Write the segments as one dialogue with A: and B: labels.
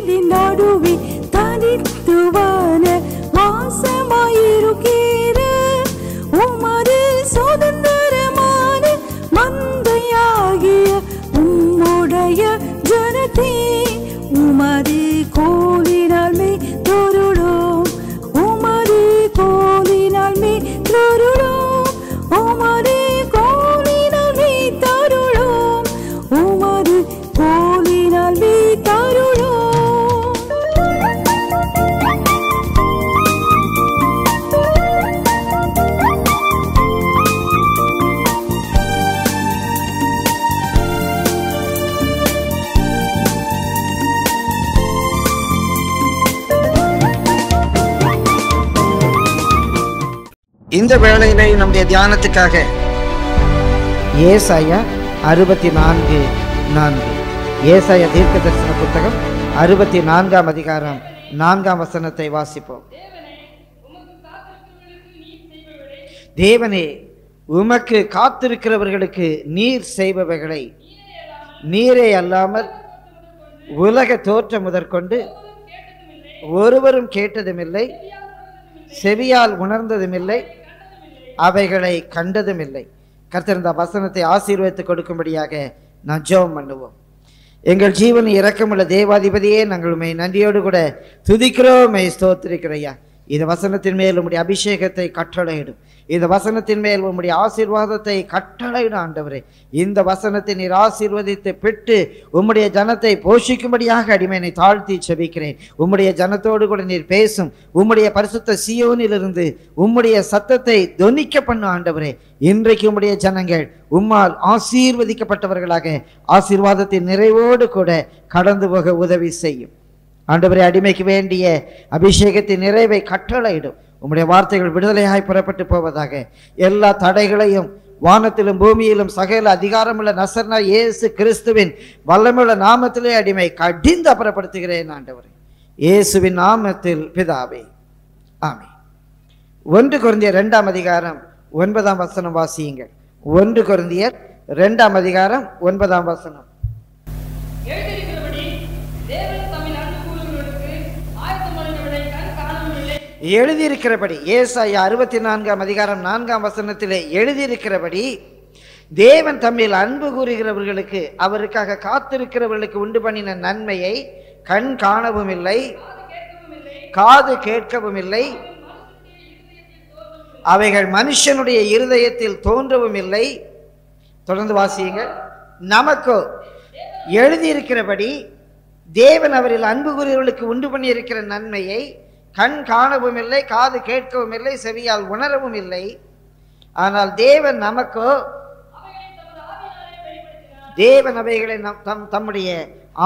A: கூட்டத்தின் நடுவே தனித்துவான வாசமாயிருக்கிற உமது சுதந்திரமான மந்தையாகிய உம்முடைய ஜனத்தே உமது கோலினால் மே தொருளோம் உமது கோலினால் மே தொருளோம் உமது கோலினால் மே தருளோம் உமது கோலினால் மே தருளோம்.
B: இந்த வேளையிலே நம்முடைய தியானத்துக்காக
C: ஏசாயா 64:4 ஏசாயா தீர்க்க தரிசன புத்தகம் 64ஆம் அதிகாரம் 4ஆம் வசனத்தை வாசிப்போம். தேவனே உமக்கு காத்திருக்கிறவர்களுக்கு நீர் செய்பவைகளை நீரே அல்லாமல் உலக தோற்றம் முதற்கொண்டு ஒருவரும் கேட்டதுமில்லை, செவியால் உணர்ந்ததுமில்லை, அவைகளை கண்டதுமில்லை. கர்த்தர் இந்த வசனத்தை ஆசீர்வதித்து கொடுக்கும்படியாக நான் ஜெபம் பண்ணுவோம். எங்கள் ஜீவன் இரக்கமுள்ள தேவாதிபதியே, நாங்கள் உம்மை நன்றியோடு கூட துதிக்கிறோம், ஸ்தோத்திரிக்கிறையா. இந்த வசனத்தின் மேல் உம்முடைய அபிஷேகத்தை கட்டளையிடும், இந்த வசனத்தின் மேல் உம்முடைய ஆசீர்வாதத்தை கட்டளையிடும் ஆண்டவரே. இந்த வசனத்தை நீர் ஆசீர்வதித்து பெற்று உம்முடைய ஜனத்தை போஷிக்கும்படியாக அடிமையை தாழ்த்தி செபிக்கிறேன். உம்முடைய ஜனத்தோடு கூட நீர் பேசும், உம்முடைய பரிசுத்த சீயோனிலிருந்து உம்முடைய சத்தத்தை தொனிக்க பண்ணும் ஆண்டவரே. இன்றைக்கு உம்முடைய ஜனங்கள் உம்மால் ஆசீர்வதிக்கப்பட்டவர்களாக ஆசீர்வாதத்தின் நிறைவோடு கூட கடந்து போக உதவி செய்யும் ஆண்டவரே. அடிமைக்கு வேண்டிய அபிஷேகத்தின் நிறைவை கட்டளையிடும். உம்முடைய வார்த்தைகள் விடுதலையாய் புறப்பட்டு போவதாக. எல்லா தடைகளையும் வானத்திலும் பூமியிலும் சகல அதிகாரமுள்ள நசரேனா இயேசு கிறிஸ்துவின் வல்லமையுள்ள நாமத்திலே அடிமை கடிந்து அப்புறப்படுத்துகிறேன் ஆண்டவரே, இயேசுவின் நாமத்தில் பிதாவே, ஆமென். 1 கொரிந்தியர் 2ஆம் அதிகாரம் 9ஆம் வசனம் வாசியுங்கள். 1 கொரிந்தியர் 2ஆம் அதிகாரம் 9ஆம் வசனம். எழுதியிருக்கிறபடி, ஏசாயா 64ஆம் அதிகாரம் 4ஆம் வசனத்திலே எழுதியிருக்கிறபடி, தேவன் தம்மில் அன்பு கூறுகிறவர்களுக்கு அவருக்காக காத்திருக்கிறவர்களுக்கு உண்டு பண்ணின நன்மையை கண் காணவும் இல்லை, காது கேட்கவும் இல்லை, அவைகள் மனுஷனுடைய இருதயத்தில் தோன்றவும் இல்லை. தொடர்ந்து வாசியுங்கள். நமக்கோ எழுதியிருக்கிறபடி தேவன் அவரில் அன்பு கூறுகிறவர்களுக்கு உண்டு பண்ணியிருக்கிற நன்மையை கண் காணவும் இல்லை, காது கேட்கவும் இல்லை, செவியால் உணரவும் இல்லை. ஆனால் தேவன் நமக்கோ தேவன் அவைகளை தம்முடைய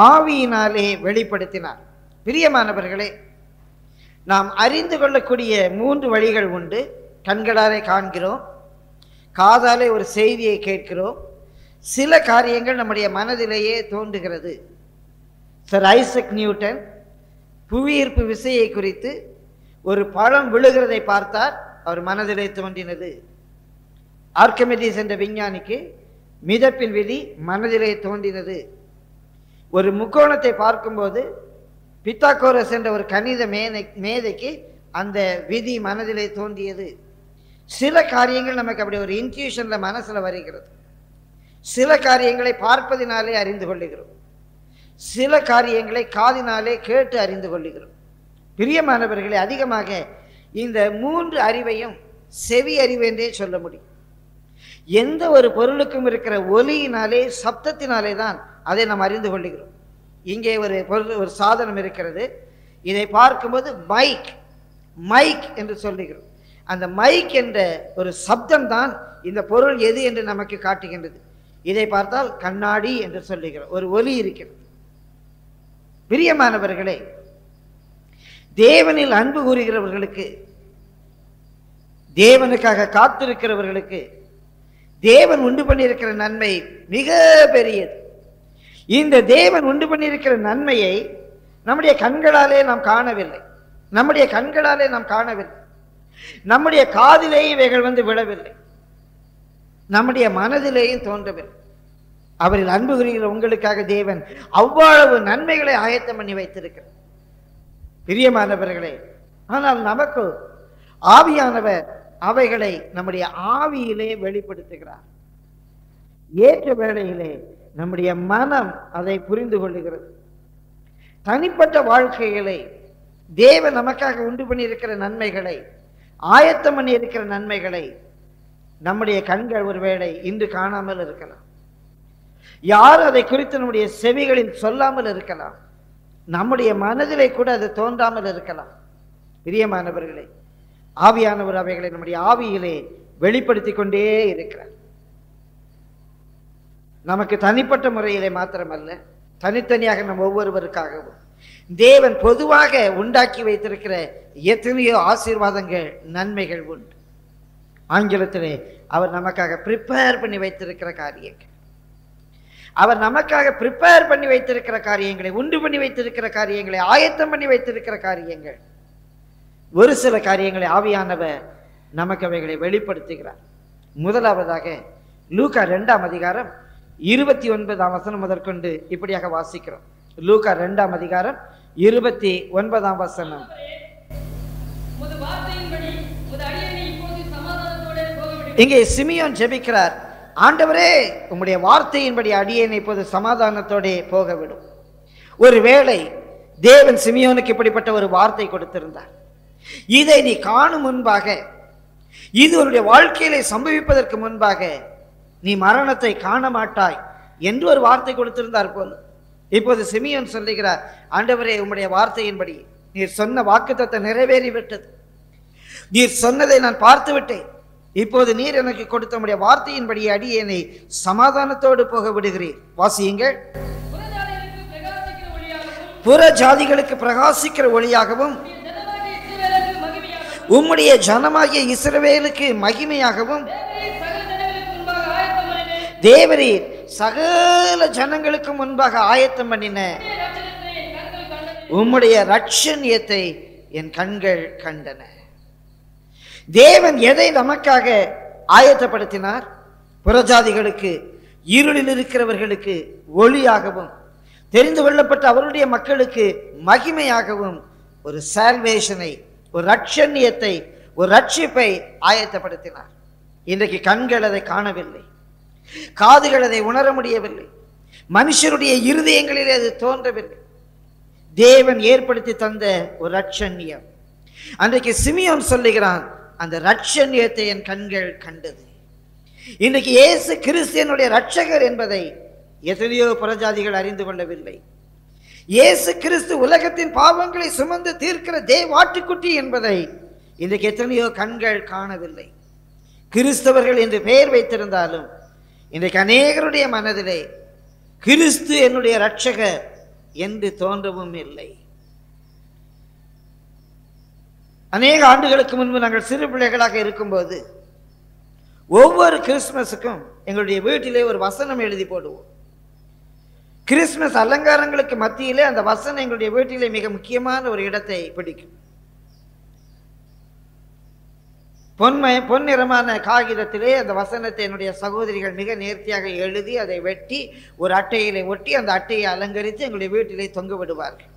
C: ஆவியினாலே வெளிப்படுத்தினார். பிரியமானவர்களே, நாம் அறிந்து கொள்ளக்கூடிய 3 வழிகள் உண்டு. கண்களாலே காண்கிறோம், காதாலே ஒரு செய்தியை கேட்கிறோம், சில காரியங்கள் நம்முடைய மனதிலேயே தோன்றுகிறது. சர் ஐசக் நியூட்டன் புவியீர்ப்பு விசையை குறித்து ஒரு பழம் விழுகிறதை பார்த்தார், அவர் மனதிலே தோன்றினது. ஆர்க்கிமிடிஸ் என்ற விஞ்ஞானிக்கு மிதப்பின் விதி மனதிலே தோன்றினது. ஒரு முக்கோணத்தை பார்க்கும்போது பித்தாகோரஸ் என்ற ஒரு கணித மேதைக்கு அந்த விதி மனதிலே தோன்றியது. சில காரியங்கள் நமக்கு அப்படி ஒரு இன்ட்யூஷன்ல மனசுல வருகிறது. சில காரியங்களை பார்ப்பதினாலே அறிந்து கொள்ளுகிறோம், சில காரியங்களை காதினாலே கேட்டு அறிந்து கொள்ளுகிறோம். பிரியமானவர்களே, அதிகமாக இந்த 3 அறிவையும் செவி அறிவு என்றே சொல்ல முடியும். எந்த ஒரு பொருளுக்கும் இருக்கிற ஒலியினாலே, சப்தத்தினாலே தான் அதை நாம் அறிந்து கொள்ளுகிறோம். இங்கே ஒரு சாதனம் இருக்கிறது, இதை பார்க்கும்போது மைக் என்று சொல்லுகிறோம். அந்த மைக் என்ற ஒரு சப்தம் தான் இந்த பொருள் எது என்று நமக்கு காட்டுகின்றது. இதை பார்த்தால் கண்ணாடி என்று சொல்லுகிறோம், ஒரு ஒலி இருக்கிறது. பிரியமானவர்களே, தேவனில் அன்பு கூறுகிறவர்களுக்கு, தேவனுக்காக காத்திருக்கிறவர்களுக்கு தேவன் உண்டு பண்ணியிருக்கிற நன்மை மிக பெரியது. இந்த தேவன் உண்டு பண்ணியிருக்கிற நன்மையை நம்முடைய கண்களாலே நாம் காணவில்லை, நம்முடைய காதிலேயே இவைகள் விழவில்லை, நம்முடைய மனதிலேயும் தோன்றவில்லை. அவரில் அன்பு கூறுகிற உங்களுக்காக தேவன் அவ்வளவு நன்மைகளை ஆயத்தம் பண்ணி வைத்திருக்கிறார் பிரியமானவர்களே. ஆனால் நமக்கு ஆவியானவர் அவைகளை நம்முடைய ஆவியிலே வெளிப்படுத்துகிறார். ஏற்ற வேளையிலே நம்முடைய மனம் அதை புரிந்து கொள்ளுகிறது. தனிப்பட்ட வாழ்க்கைகளை தேவன் நமக்காக உண்டு பண்ணி இருக்கிற நன்மைகளை, ஆயத்தம் பண்ணி இருக்கிற நன்மைகளை நம்முடைய கண்கள் ஒருவேளை இன்று காணாமல் இருக்கலாம். யார் அதை குறித்து நம்முடைய செவிகளில் சொல்லாமல் இருக்கலாம். நம்முடைய மனதிலே கூட அது தோன்றாமல் இருக்கலாம். பிரியமானவர்களே, ஆவியானவர் அவைகளை நம்முடைய ஆவியிலே வெளிப்படுத்தி கொண்டே இருக்கிறார். நமக்கு தனிப்பட்ட முறையிலே மாத்திரமல்ல, தனித்தனியாக நம் ஒவ்வொருவருக்காகவும் தேவன் பொதுவாக உண்டாக்கி வைத்திருக்கிற எத்தனையோ ஆசீர்வாதங்கள், நன்மைகள் உண்டு. ஆங்கிலத்திலே அவர் நமக்காக ப்ரிப்பேர் பண்ணி வைத்திருக்கிற காரியங்கள், அவர் நமக்காக ப்ரிப்பேர் பண்ணி வைத்திருக்கிற காரியங்களை, உண்டு பண்ணி வைத்திருக்கிற காரியங்களை, ஆயத்தம் பண்ணி வைத்திருக்கிற காரியங்கள், ஒரு சில காரியங்களை ஆவியானவர் நமக்கு அவைகளை வெளிப்படுத்துகிறார். முதலாவதாக லூக்கா 2ஆம் அதிகாரம் 29ஆம் வசனம் முதற்கொண்டு இப்படியாக வாசிக்கிறோம். லூக்கா 2ஆம் அதிகாரம் 29ஆம் வசனம். இங்கே சிமியோன் ஜெபிக்கிறார், ஆண்டவரே உம்முடைய வார்த்தையின்படி அடியேனை இப்போது சமாதானத்தோட போகவிடும். ஒருவேளை தேவன் சிமியோனுக்கு இப்படிப்பட்ட ஒரு வார்த்தை கொடுத்திருந்தார். இதை நீ காணும் முன்பாக, இது உன்னுடைய வாழ்க்கையிலே சம்பவிப்பதற்கு முன்பாக நீ மரணத்தை காண மாட்டாய் என்று ஒரு வார்த்தை கொடுத்திருந்தார் போல. இப்போது சிமியோன் சொல்லுகிறார், ஆண்டவரே உம்முடைய வார்த்தையின்படி நீர் சொன்ன வாக்குத்தத்தை நிறைவேறிவிட்டது. நீர் சொன்னதை நான் பார்த்து விட்டேன். இப்போது நீர் எனக்கு கொடுத்த உம்முடைய வார்த்தையின்படி அடியேனை சமாதானத்தோடு போக விடுகிறீர். வாசியுங்கள். புற ஜாதிகளுக்கு பிரகாசிக்கிற ஒளியாகவும் உம்முடைய ஜனமாகிய இஸ்ரவேலுக்கு மகிமையாகவும் தேவரீர் சகல ஜனங்களுக்கு முன்பாக ஆயத்தம் பண்ணின உம்முடைய ரட்சணியத்தை என் கண்கள் கண்டன. தேவன் எதை நமக்காக ஆயத்தப்படுத்தினார்? புறஜாதிகளுக்கு, இருளில் இருக்கிறவர்களுக்கு ஒளியாகவும், தெரிந்து கொள்ளப்பட்ட அவருடைய மக்களுக்கு மகிமையாகவும் ஒரு சால்வேஷனை, ஒரு ரட்சணியத்தை, ஒரு ரட்சிப்பை ஆயத்தப்படுத்தினார். இன்றைக்கு கண்கள் அதை காணவில்லை, காதுகள் அதை உணர முடியவில்லை, மனுஷருடைய இருதயங்களிலே அது தோன்றவில்லை. தேவன் ஏற்படுத்தி தந்த ஒரு ரட்சணியம். அன்றைக்கு சிமியோன் சொல்லுகிறான், அந்த ரட்சணியத்தை என் கண்கள் கண்டது. இன்றைக்கு இயேசு கிறிஸ்தியனுடைய ரட்சகர் என்பதை எத்தனையோ புறஜாதிகள் அறிந்து கொள்ளவில்லை. இயேசு கிறிஸ்து உலகத்தின் பாவங்களை சுமந்து தீர்க்கிற தேவாட்டுக்குட்டி என்பதை இன்றைக்கு எத்தனையோ கண்கள் காணவில்லை. கிறிஸ்தவர்கள் என்று பெயர் வைத்திருந்தாலும் இன்றைக்கு அநேகருடைய மனதிலே கிறிஸ்து என்னுடைய ரட்சகர் என்று தோன்றவும் இல்லை. அநேக ஆண்டுகளுக்கு முன்பு நாங்கள் சிறு பிள்ளைகளாக இருக்கும்போது ஒவ்வொரு கிறிஸ்துமஸுக்கும் எங்களுடைய வீட்டிலே ஒரு வசனம் எழுதி போடுவோம். கிறிஸ்துமஸ் அலங்காரங்களுக்கு மத்தியிலே அந்த வசனம் எங்களுடைய வீட்டிலே மிக முக்கியமான ஒரு இடத்தை பிடிக்கும். பொன்னிறமான காகிதத்திலே அந்த வசனத்தை என்னுடைய சகோதரிகள் மிக நேர்த்தியாக எழுதி அதை வெட்டி ஒரு அட்டையிலே ஒட்டி அந்த அட்டையை அலங்கரித்து எங்களுடைய வீட்டிலே தொங்க விடுவார்கள்.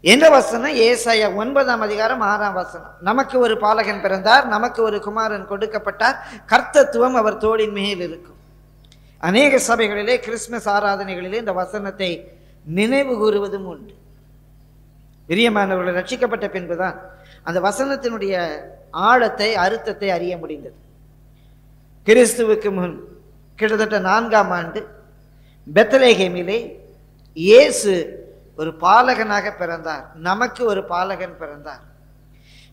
C: என்ற வசனம் ஏசாயா 9ஆம் அதிகாரம் 6ஆம் வசனம். நமக்கு ஒரு பாலகன் பிறந்தார், நமக்கு ஒரு குமாரன் கொடுக்கப்பட்டார், கர்த்தத்துவம் அவர் தோளின் மேல் இருக்கும். அநேக சபைகளிலே கிறிஸ்துமஸ் ஆராதனைகளிலே இந்த வசனத்தை நினைவு கூறுவதும் உண்டு. பிரியமானவர்கள், ரட்சிக்கப்பட்ட பின்புதான் அந்த வசனத்தினுடைய ஆழத்தை, அர்த்தத்தை அறிய முடிந்தது. கிறிஸ்துவுக்கு முன் கிட்டத்தட்ட 4ஆம் ஆண்டு பெத்லகேமிலே இயேசு ஒரு பாலகனாக பிறந்தார். நமக்கு ஒரு பாலகன் பிறந்தார்.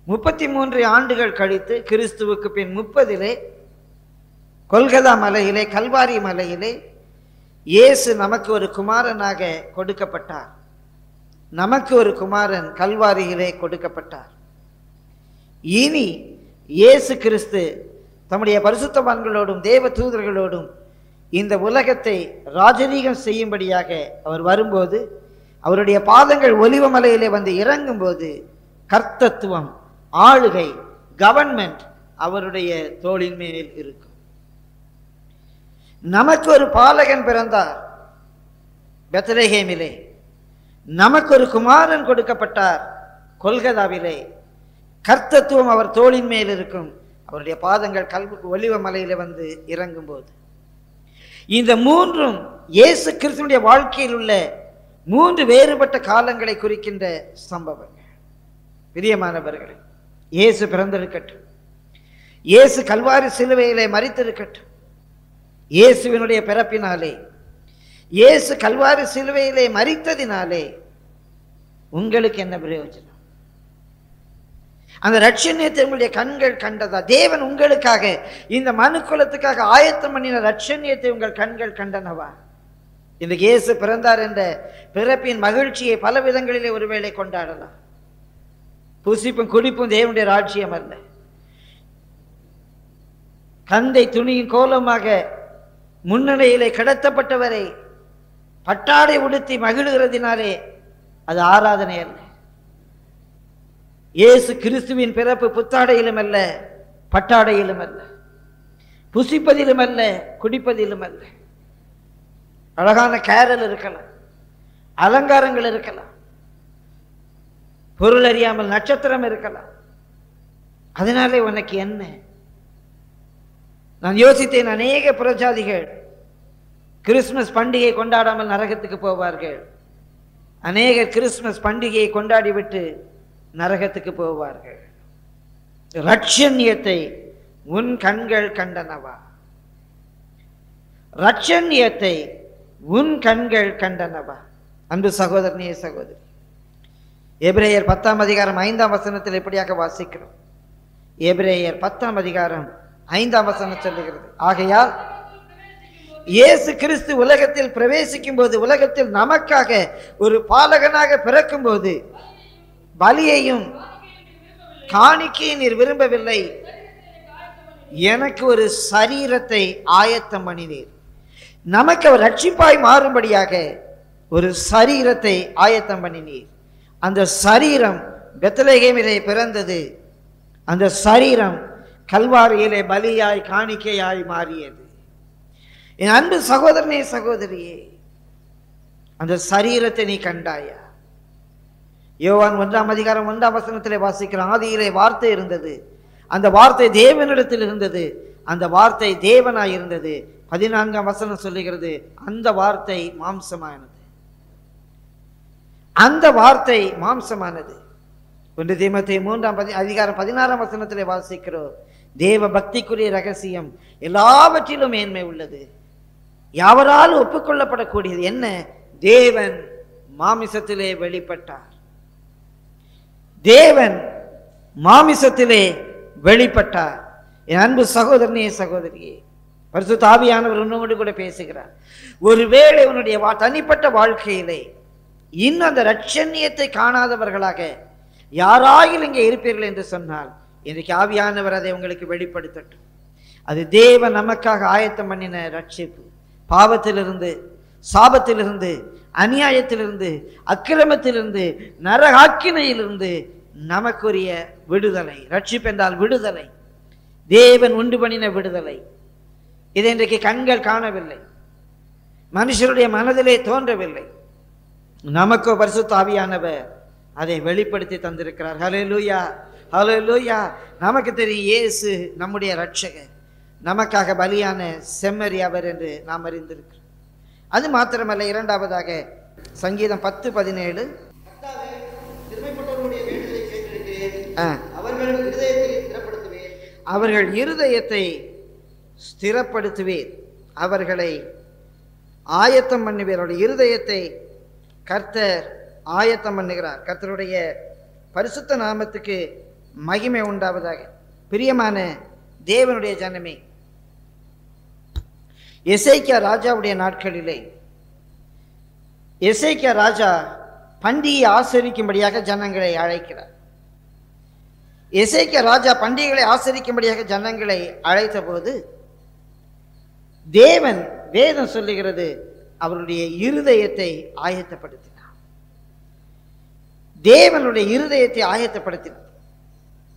C: 33 ஆண்டுகள் கழித்து கிறிஸ்துவுக்கு பின் 30 கொல்கதா மலையிலே, கல்வாரி மலையிலே இயேசு நமக்கு ஒரு குமாரனாக கொடுக்கப்பட்டார். நமக்கு ஒரு குமாரன் கல்வாரியிலே கொடுக்கப்பட்டார். இனி இயேசு கிறிஸ்து தம்முடைய பரிசுத்தவான்களோடும் தேவ தூதர்களோடும் இந்த உலகத்தை ராஜரீகம் செய்யும்படியாக அவர் வரும்போது, அவருடைய பாதங்கள் ஒலிவ மலையிலே வந்து இறங்கும் போது கர்த்தத்துவம், ஆளுகை, கவர்மெண்ட் அவருடைய தோளின் மேல் இருக்கும். நமக்கு ஒரு பாலகன் பிறந்தார் பெத்லகேமிலே, நமக்கு ஒரு குமாரன் கொடுக்கப்பட்டார் கொல்கதாவிலே. கர்த்தத்துவம் அவர் தோளின் மேல் இருக்கும். அவருடைய பாதங்கள் ஒலிவ மலையில வந்து இறங்கும் போது இந்த மூன்றும் இயேசு கிறிஸ்துவினுடைய வாழ்க்கையில் உள்ள மூன்று வேறுபட்ட காலங்களை குறிக்கின்ற சம்பவங்கள். பிரியமானவர்களே, இயேசு பிறந்திருக்கட்டும், இயேசு கல்வாரி சிலுவையிலே மரித்திருக்கட்டும். இயேசுவினுடைய பிறப்பினாலே, இயேசு கல்வாரி சிலுவையிலே மரித்ததினாலே உங்களுக்கு என்ன பிரயோஜனம்? அந்த ரட்சணியத்தை உங்களுடைய கண்கள் கண்டதா? தேவன் உங்களுக்காக, இந்த மனுக்குலத்துக்காக ஆயத்தம் பண்ணின ரட்சணியத்தை உங்கள் கண்கள் கண்டனவா? இன்றைக்கு இயேசு பிறந்தார் என்ற பிறப்பின் மகிழ்ச்சியை பல விதங்களிலே ஒருவேளை கொண்டாடலாம். புசிப்பும் குடிப்பும் தேவனுடைய ராஜ்யம் அல்ல. கந்தை துணியின் கோலமாக முன்னணியிலே கடத்தப்பட்டவரை பட்டாடை உடுத்தி மகிழ்கிறதினாலே அது ஆராதனை அல்ல. இயேசு கிறிஸ்துவின் பிறப்பு புத்தாடையிலும் அல்ல, பட்டாடையிலும் அல்ல, புசிப்பதிலும் அல்ல, குடிப்பதிலும் அல்ல. அழகான கேரல் இருக்கலாம், அலங்காரங்கள் இருக்கலாம், பொருள் அறியாமல் நட்சத்திரம் இருக்கலாம். அதனாலே உனக்கு என்ன? நான் யோசித்தேன், அநேக புறஜாதிகள் கிறிஸ்துமஸ் பண்டிகை கொண்டாடாமல் நரகத்துக்கு போவார்கள். அநேகர் கிறிஸ்துமஸ் பண்டிகையை கொண்டாடிவிட்டு நரகத்துக்கு போவார்கள். ரட்சண்யத்தை உன் கண்கள் கண்டனவா? ரட்சண்யத்தை உன் கண்கள் கண்டனவா? அன்பு சகோதரனே, சகோதரி, எபிரேயர் 10ஆம் அதிகாரம் 5ஆம் வசனத்தில் எப்படியாக வாசிக்கிறோம்? எபிரேயர் 10ஆம் அதிகாரம் 5ஆம் வசனம் சொல்லுகிறது, ஆகையால் இயேசு கிறிஸ்து உலகத்தில் பிரவேசிக்கும் போது, உலகத்தில் நமக்காக ஒரு பாலகனாக பிறக்கும் போது பலியையும் காணிக்கையை நீர் விரும்பவில்லை, எனக்கு ஒரு சரீரத்தை ஆயத்தம் பண்ணினீர். நமக்கு அவர் ரட்சிப்பாய் மாறும்படியாக ஒரு சரீரத்தை ஆயத்தம் பண்ணினீர். அந்த சரீரம் பெத்லகேமிலே பிறந்தது. அந்த சரீரம் கல்வாரியிலே பலியாய் காணிக்கையாய் மாறியது. என் அன்பு சகோதரனே, சகோதரியே, அந்த சரீரத்தை நீ கண்டாயா? யோவான் 1ஆம் அதிகாரம் 1ஆம் வசனத்திலே வாசிக்கிறோம், ஆதியிலே வார்த்தை இருந்தது, அந்த வார்த்தை தேவனிடத்தில் இருந்தது, அந்த வார்த்தை தேவனாய் இருந்தது. 14ஆம் வசனம் சொல்லுகிறது, அந்த வார்த்தை மாம்சமானது. அந்த வார்த்தை மாம்சமானது. 1 தீமோத்தேயு 3ஆம் அதிகாரம் 16ஆம் வசனத்திலே வாசிக்கிறோம், தேவ பக்திக்குரிய ரகசியம் எல்லாவற்றிலும் மேன்மை உள்ளது, யாவரால் ஒப்புக்கொள்ளப்படக்கூடியது என்ன? தேவன் மாமிசத்திலே வெளிப்பட்டார். தேவன் மாமிசத்திலே வெளிப்பட்டார். என் அன்பு சகோதரனே, சகோதரியே, பரிசுத்த ஆவியானவர் உன்னோடு கூட பேசுகிறார். ஒருவேளை உன்னுடைய தனிப்பட்ட வாழ்க்கையிலே இன்னும் அந்த ரட்சண்யத்தை காணாதவர்களாக யாராயில் இங்கே இருப்பீர்கள் என்று சொன்னால், இன்றைக்கு ஆவியானவர் அதை உங்களுக்கு வெளிப்படுத்தட்டும். அது தேவன் நமக்காக ஆயத்தம் பண்ணின ரட்சிப்பு. பாவத்திலிருந்து, சாபத்திலிருந்து, அநியாயத்திலிருந்து, அக்கிரமத்திலிருந்து, நரகாக்கினையிலிருந்து நமக்குரிய விடுதலை. ரட்சிப்பு என்றால் விடுதலை, தேவன் உண்டு பண்ணின விடுதலை. இதை இன்றைக்கு கண்கள் காணவில்லை, மனுஷருடைய மனதிலே தோன்றவில்லை. நமக்கு பரிசுத்த ஆவியானவர் அதை வெளிப்படுத்தி தந்திருக்கிறார். ஹல்லேலூயா, ஹல்லேலூயா. நமக்கு தெரியும், இயேசு நம்முடைய ரட்சகர், நமக்காக பலியான செம்மறி அவர் என்று நாம் அறிந்திருக்கிறோம். அது மாத்திரமல்ல, இரண்டாவதாக சங்கீதம் 10:17, அவர்கள் இருதயத்தை ஸ்திரப்படுத்துவேன், அவர்களை ஆயத்தம் பண்ணுவேன். அவருடைய இருதயத்தை கர்த்தர் ஆயத்தம் பண்ணுகிறார். கர்த்தருடைய பரிசுத்த நாமத்துக்கு மகிமை உண்டாவதாக. பிரியமான தேவனுடைய ஜனமே, எசேக்கியா ராஜாவுடைய நாட்களிலே எசேக்கியா ராஜா பண்டிகையை ஆசரிக்கும்படியாக ஜனங்களை அழைக்கிறார். எசேக்கியா ராஜா பண்டிகைகளை ஆசரிக்கும்படியாக ஜனங்களை அழைத்த போது தேவன், வேதம் சொல்லுகிறது, அவருடைய இருதயத்தை ஆயத்தப்படுத்தினார். தேவனுடைய இருதயத்தை ஆயத்தப்படுத்தினார்.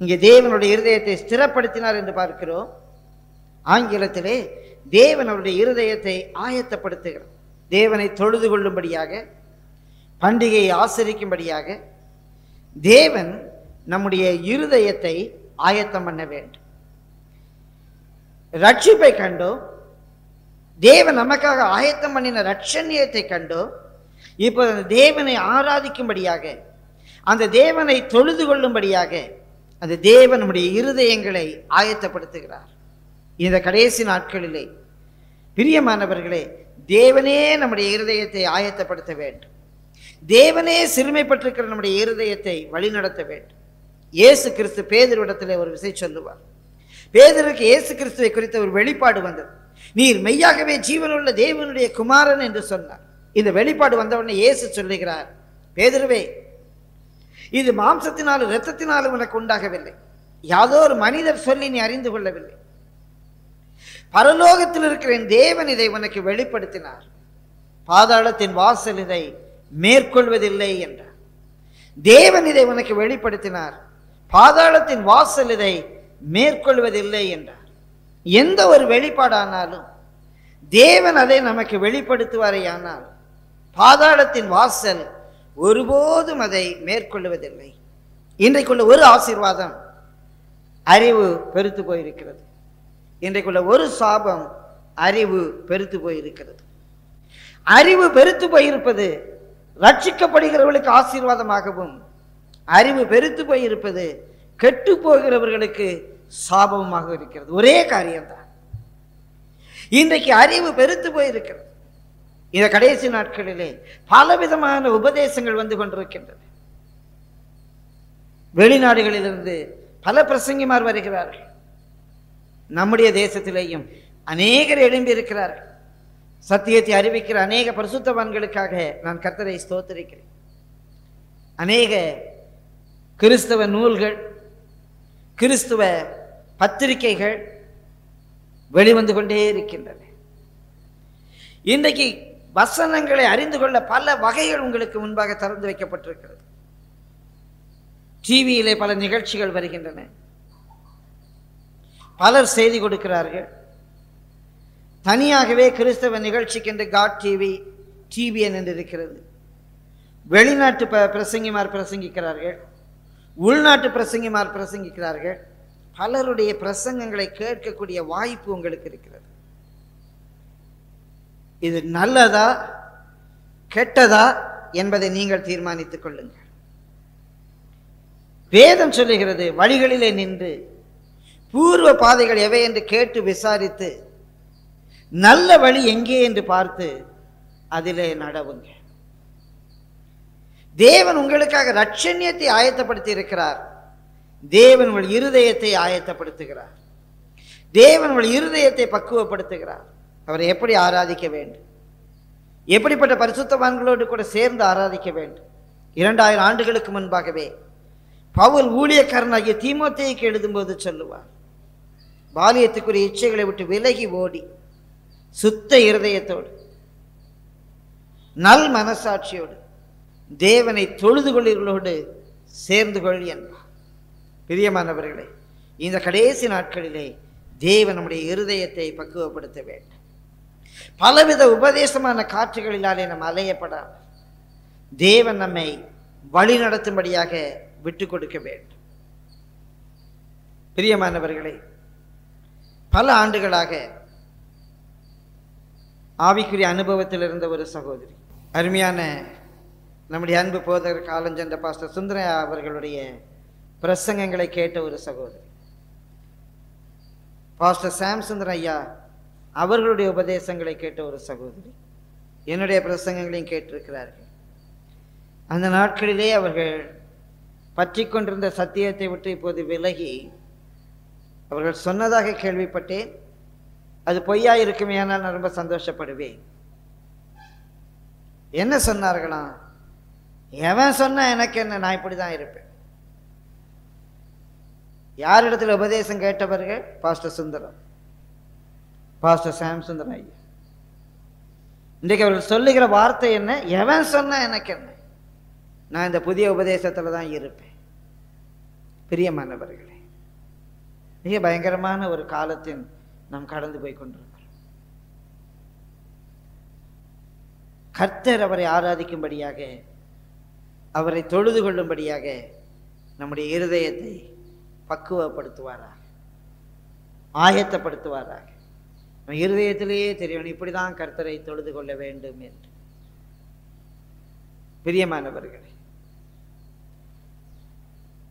C: இங்கே தேவனுடைய இருதயத்தை ஸ்திரப்படுத்தினார் என்று பார்க்கிறோம். ஆங்கிலத்திலே தேவன் அவருடைய இருதயத்தை ஆயத்தப்படுத்துகிறார். தேவனை தொழுது கொள்ளும்படியாக, பண்டிகையை ஆசரிக்கும்படியாக தேவன் நம்முடைய இருதயத்தை ஆயத்தம் பண்ண வேண்டும். ரட்சிப்பை கண்டோம், தேவன் நமக்காக ஆயத்தம் பண்ணின ரட்சணியத்தை கண்டோம். இப்போ அந்த தேவனை ஆராதிக்கும்படியாக, அந்த தேவனை தொழுது கொள்ளும்படியாக அந்த தேவன் நம்முடைய இருதயங்களை ஆயத்தப்படுத்துகிறார். இந்த கடைசி நாட்களிலே பிரியமானவர்களே, தேவனே நம்முடைய இருதயத்தை ஆயத்தப்படுத்த வேண்டும். தேவனே சிறுமைப்பட்டிருக்கிற நம்முடைய இருதயத்தை வழிநடத்த வேண்டும். இயேசு கிறிஸ்து பேதுருவிடத்தில் ஒரு விஷயம் சொல்லுவார். பேதுருக்கு இயேசு கிறிஸ்துவை குறித்த ஒரு வெளிப்பாடு வந்தது. நீர் மெய்யாகவே ஜீவனுள்ள தேவனுடைய குமாரன் என்று சொன்னார். இந்த வெளிப்பாடு வந்தவுடனே இயேசு சொல்லுகிறார், பேதுருவே, இது மாம்சத்தினாலும் இரத்தத்தினாலும் உனக்கு உண்டாகவில்லை, யாதோ ஒரு மனிதர் சொல்லி நீ அறிந்து கொள்ளவில்லை, பரலோகத்தில் இருக்கிற தேவன் இதை உனக்கு வெளிப்படுத்தினார். பாதாளத்தின் வாசல் இதை மேற்கொள்வதில்லை என்றார். தேவன் இதை உனக்கு வெளிப்படுத்தினார், பாதாளத்தின் வாசல் இதை மேற்கொள்வதில்லை என்றார். எந்த ஒரு வெளிப்பாடானாலும் தேவன் அதை நமக்கு வெளிப்படுத்துவாரேயானால் பாதாளத்தின் வாசல் ஒருபோதும் அதை மேற்கொள்வதில்லை. இன்றைக்குள்ள ஒரு ஆசீர்வாதம், அறிவு பெருத்து போயிருக்கிறது. இன்றைக்குள்ள ஒரு சாபம், அறிவு பெருத்து போயிருக்கிறது. அறிவு பெருத்து போயிருப்பது ரட்சிக்கப்படுகிறவர்களுக்கு ஆசீர்வாதமாகவும், அறிவு பெருத்து போயிருப்பது கெட்டு போகிறவர்களுக்கு சாபமாக இருக்கிறது. ஒரே காரியம்தான். இன்றைக்கு அறிவு பெருத்து போயிருக்கிறது. இந்த கடைசி நாட்களிலே பலவிதமான உபதேசங்கள் வந்து கொண்டிருக்கின்றன. வெளிநாடுகளிலிருந்து பல பிரசங்கிமார் வருகிறார்கள். நம்முடைய தேசத்திலேயும் அநேகர் எழும்பி இருக்கிறார்கள். சத்தியத்தை அறிவிக்கிற அநேக பரிசுத்தவான்களுக்காக நான் கர்த்தரை ஸ்தோத்திரிக்கிறேன். அநேக கிறிஸ்தவ நூல்கள், கிறிஸ்துவ பத்திரிகைகள் வெளிவந்து கொண்டே இருக்கின்றன. இன்றைக்கு வசனங்களை அறிந்து கொள்ள பல வகைகள் உங்களுக்கு முன்பாக திறந்து வைக்கப்பட்டிருக்கிறது. டிவியிலே பல நிகழ்ச்சிகள் வருகின்றன. பலர் செய்தி கொடுக்கிறார்கள். தனியாகவே கிறிஸ்தவ நிகழ்ச்சிக்கென்று காட் டிவி, டிவிஎன் என்று இருக்கிறது. வெளிநாட்டு பிரசங்கிமார் பிரசங்கிக்கிறார்கள், உள்நாட்டு பிரசங்கிமார் பிரசங்கிக்கிறார்கள். பலருடைய பிரசங்கங்களை கேட்கக்கூடிய வாய்ப்பு உங்களுக்கு இருக்கிறது. இது நல்லதா கெட்டதா என்பதை நீங்கள் தீர்மானித்துக் கொள்ளுங்கள். வேதம் சொல்லுகிறது, வழிகளிலே நின்று பூர்வ பாதைகள் எவை என்று கேட்டு விசாரித்து நல்ல வழி எங்கே என்று பார்த்து அதிலே நடவுங்க. தேவன் உங்களுக்காக ரட்சணியத்தை ஆயத்தப்படுத்தி இருக்கிறார். தேவன் உங்கள் இருதயத்தை ஆயத்தப்படுத்துகிறார். தேவன் உங்கள் இருதயத்தை பக்குவப்படுத்துகிறார். அவரை எப்படி ஆராதிக்க வேண்டும், எப்படிப்பட்ட பரிசுத்தவான்களோடு கூட சேர்ந்து ஆராதிக்க வேண்டும். 2000 ஆண்டுகளுக்கு முன்பாகவே பவுல் ஊழியக்காரனாகிய தீமோத்தேயுக்கு எழுதும்போது சொல்லுவார், பாலியத்துக்குரிய இச்சைகளை விட்டு விலகி ஓடி சுத்த இருதயத்தோடு நல் மனசாட்சியோடு தேவனை தொழுது கொள்கிறவர்களோடு சேர்ந்து கொள் என்பார். பிரியமானவர்களே, இந்த கடைசி நாட்களிலே தேவன் நம்முடைய இருதயத்தை பக்குவப்படுத்த வேண்டும். பலவித உபதேசமான காற்றுகளினாலே நம் அலையப்படாமல் தேவன் நம்மை வழி நடத்தும்படியாக விட்டு கொடுக்க வேண்டும். பிரியமானவர்களே, பல ஆண்டுகளாக ஆவிக்குரிய அனுபவத்தில் இருந்த ஒரு சகோதரி, அருமையான நம்முடைய அன்பு போதகர் காலஞ்சென்ற பாஸ்டர் சுந்தரையா அவர்களுடைய பிரசங்கங்களை கேட்ட ஒரு சகோதரி, பாஸ்டர் சாம்சுந்தர் ஐயா அவர்களுடைய உபதேசங்களை கேட்ட ஒரு சகோதரி, என்னுடைய பிரசங்கங்களையும் கேட்டிருக்கிறார்கள். அந்த நாட்களிலே அவர்கள் பற்றி கொண்டிருந்த சத்தியத்தை விட்டு இப்போது விலகி அவர்கள் சொன்னதாக கேள்விப்பட்டேன். அது பொய்யா இருக்குமே, ஆனால் நான் ரொம்ப சந்தோஷப்படுவேன். என்ன சொன்னார்களாம்? எவன் சொன்ன எனக்கு என்ன, நான் இப்படி தான் இருப்பேன். யாரிடத்தில் உபதேசம் கேட்டவர்கள்? பாஸ்டர் சுந்தரம், பாஸ்டர் சாம்சுந்தர் ஐயா. இன்றைக்கு அவர்கள் சொல்லுகிற வார்த்தை என்ன? எவன் சொன்ன எனக்கு என்ன, நான் இந்த புதிய உபதேசத்தில் தான் இருப்பேன். பிரியமானவர்களே, மிக பயங்கரமான ஒரு காலத்தின் நாம் கடந்து போய் கொண்டிருக்கிறோம். கர்த்தர் அவரை ஆராதிக்கும்படியாக, அவரை தொழுது கொள்ளும்படியாக நம்முடைய இருதயத்தை பக்குவப்படுத்துவாராக, ஆயத்தப்படுத்துவாராக. நம்ம இருதயத்திலேயே தெரியணும் இப்படிதான் கர்த்தரை தொழுது கொள்ள வேண்டும் என்று. பிரியமானவர்களே,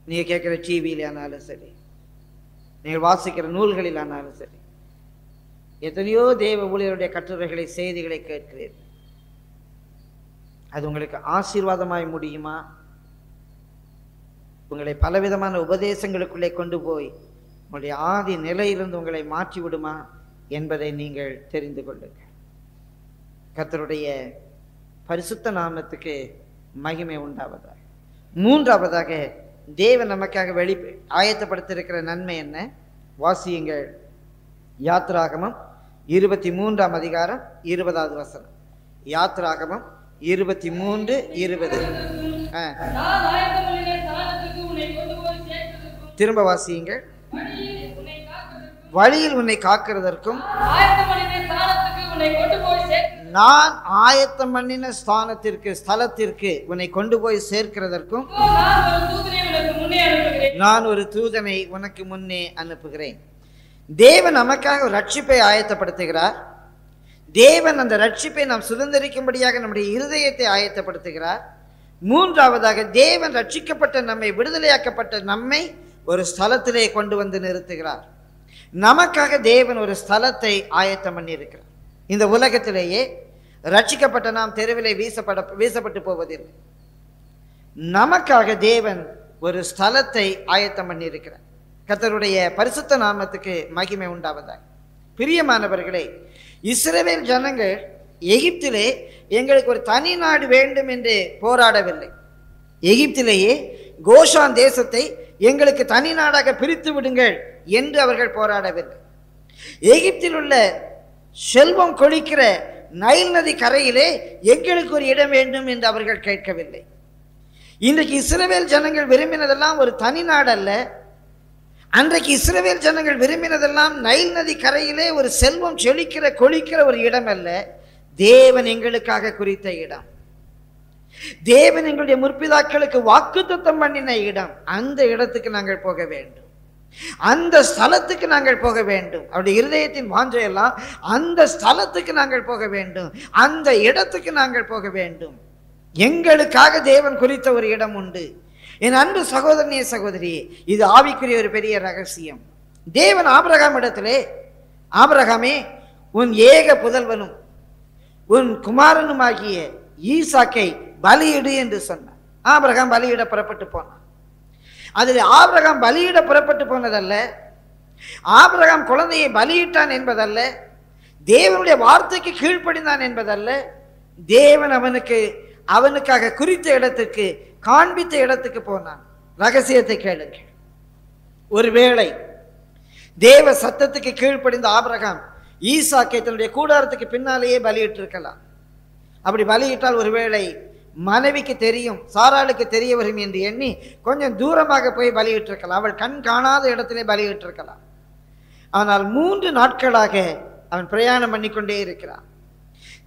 C: நீங்க கேட்கிற டிவியில் ஆனாலும் சரி, நீங்கள் வாசிக்கிற நூல்களில் ஆனாலும் சரி, எத்தனையோ தேவ ஊழியருடைய கட்டுரைகளை, செய்திகளை கேட்கிறீர்கள். அது உங்களுக்கு ஆசீர்வாதமாய் முடியுமா? உங்களை பலவிதமான உபதேசங்களுக்குள்ளே கொண்டு போய் உங்களுடைய ஆதி நிலையிலிருந்து உங்களை மாற்றி விடுமா என்பதை நீங்கள் தெரிந்து கொள்ளுங்கள். கர்த்தருடைய பரிசுத்த நாமத்துக்கு மகிமை உண்டாவதாக. மூன்றாவதாக, தேவன் நமக்காக ஆயத்தப்படுத்தியிருக்கிற நன்மை என்ன? வாசியுங்கள். யாத்ராகமம் 23ஆம் அதிகாரம் 20வது வசனம். யாத்ராகமம் 23:20. திரும்ப வாசியுங்கள். வழியில் உன்னை காக்கிறதற்கும் நான் ஆயத்தம் பண்ணின ஸ்தலத்திற்கு உன்னை கொண்டு போய் சேர்க்கிறதற்கும் நான் ஒரு தூதனை உனக்கு முன்னே அனுப்புகிறேன். தேவன் நமக்காக ஒரு ரட்சிப்பை ஆயத்தப்படுத்துகிறார். தேவன் அந்த ரட்சிப்பை நாம் சுதந்திரிக்கும்படியாக நம்முடைய இருதயத்தை ஆயத்தப்படுத்துகிறார். மூன்றாவதாக, தேவன் ரட்சிக்கப்பட்ட நம்மை, விடுதலையாக்கப்பட்ட நம்மை ஒரு ஸ்தலத்திலே கொண்டு வந்து நிறுத்துகிறார். நமக்காக தேவன் ஒரு ஸ்தலத்தை ஆயத்தம் பண்ணி இருக்கிறார். இந்த உலகத்திலேயே ரட்சிக்கப்பட்ட நாம் தெருவிலே வீசப்பட்டு போவதில்லை. நமக்காக தேவன் ஒரு ஸ்தலத்தை ஆயத்தம் பண்ணி இருக்கிறார். கர்த்தருடைய பரிசுத்த நாமத்துக்கு மகிமை உண்டாவதாக. பிரியமானவர்களே, இஸ்ரவேல் ஜனங்கள் எகிப்திலே எங்களுக்கு ஒரு தனி நாடு வேண்டும் என்று போராடவில்லை. எகிப்திலேயே கோஷான் தேசத்தை எங்களுக்கு தனி நாடாக பிரித்து விடுங்கள் என்று அவர்கள் போராடவில்லை. எகிப்தில் உள்ள செல்வம் கொழிக்கிற நைல் நதி கரையிலே எங்களுக்கு ஒரு இடம் வேண்டும் என்று அவர்கள் கேட்கவில்லை. இன்றைக்கு இஸ்ரவேல் ஜனங்கள் விரும்பினதெல்லாம் ஒரு தனி நாடு அல்ல. அன்றைக்கு இஸ்ரவேல் ஜனங்கள் விரும்பினதெல்லாம் நைல் நதி கரையிலே ஒரு செல்வம் செழிக்கிற கொழிக்கிற ஒரு இடம் அல்ல. தேவன் எங்களுக்காக குறித்த இடம், தேவன் எங்களுடைய முற்பிதாக்களுக்கு வாக்குத்தத்தம் பண்ணின இடம். அந்த இடத்துக்கு நாங்கள் போக வேண்டும், அந்த ஸ்தலத்துக்கு நாங்கள் போக வேண்டும். அவருடைய இருதயத்தின் வாஞ்சையெல்லாம் அந்த ஸ்தலத்துக்கு நாங்கள் போக வேண்டும், அந்த இடத்துக்கு நாங்கள் போக வேண்டும். எங்களுக்காக தேவன் குறித்த ஒரு இடம் உண்டு. என் அன்பு சகோதரனே, சகோதரியே, இது ஆவிக்குரிய ஒரு பெரிய ரகசியம். தேவன் ஆபிரகாம் இடத்திலே, ஆபிரகாமே, உன் ஏக புதல்வனும் உன் குமாரனுமாகிய ஈசாக்கை பலியிடு என்று சொன்னார். ஆபிரகாம் பலியிட புறப்பட்டு போனான். அதில் ஆபிரகாம் பலியிட புறப்பட்டு போனதல்ல, ஆபிரகாம் குழந்தையை பலியிட்டான் என்பதல்ல, தேவனுடைய வார்த்தைக்கு கீழ்ப்படிந்தான் என்பதல்ல. தேவன் அவனுக்காக குறித்த இடத்துக்கு, காண்பித்த இடத்துக்கு போனான். ரகசியத்தை கேளுங்கள். ஒருவேளை தேவ சத்தத்துக்கு கீழ்ப்படிந்த ஆபிரகாம் ஈசாக்கை தன்னுடைய கூடாரத்துக்கு பின்னாலேயே பலியிட்டிருக்கலாம். அப்படி பலியிட்டால் ஒருவேளை மனைவிக்கு தெரியும், சாராளுக்கு தெரிய வரும் என்று எண்ணி கொஞ்சம் தூரமாக போய் பலியிட்டிருக்கலாம். அவள் கண் காணாத இடத்திலே பலியிட்டிருக்கலாம். ஆனால் 3 நாட்களாக அவன் பிரயாணம் பண்ணிக்கொண்டே இருக்கிறான்.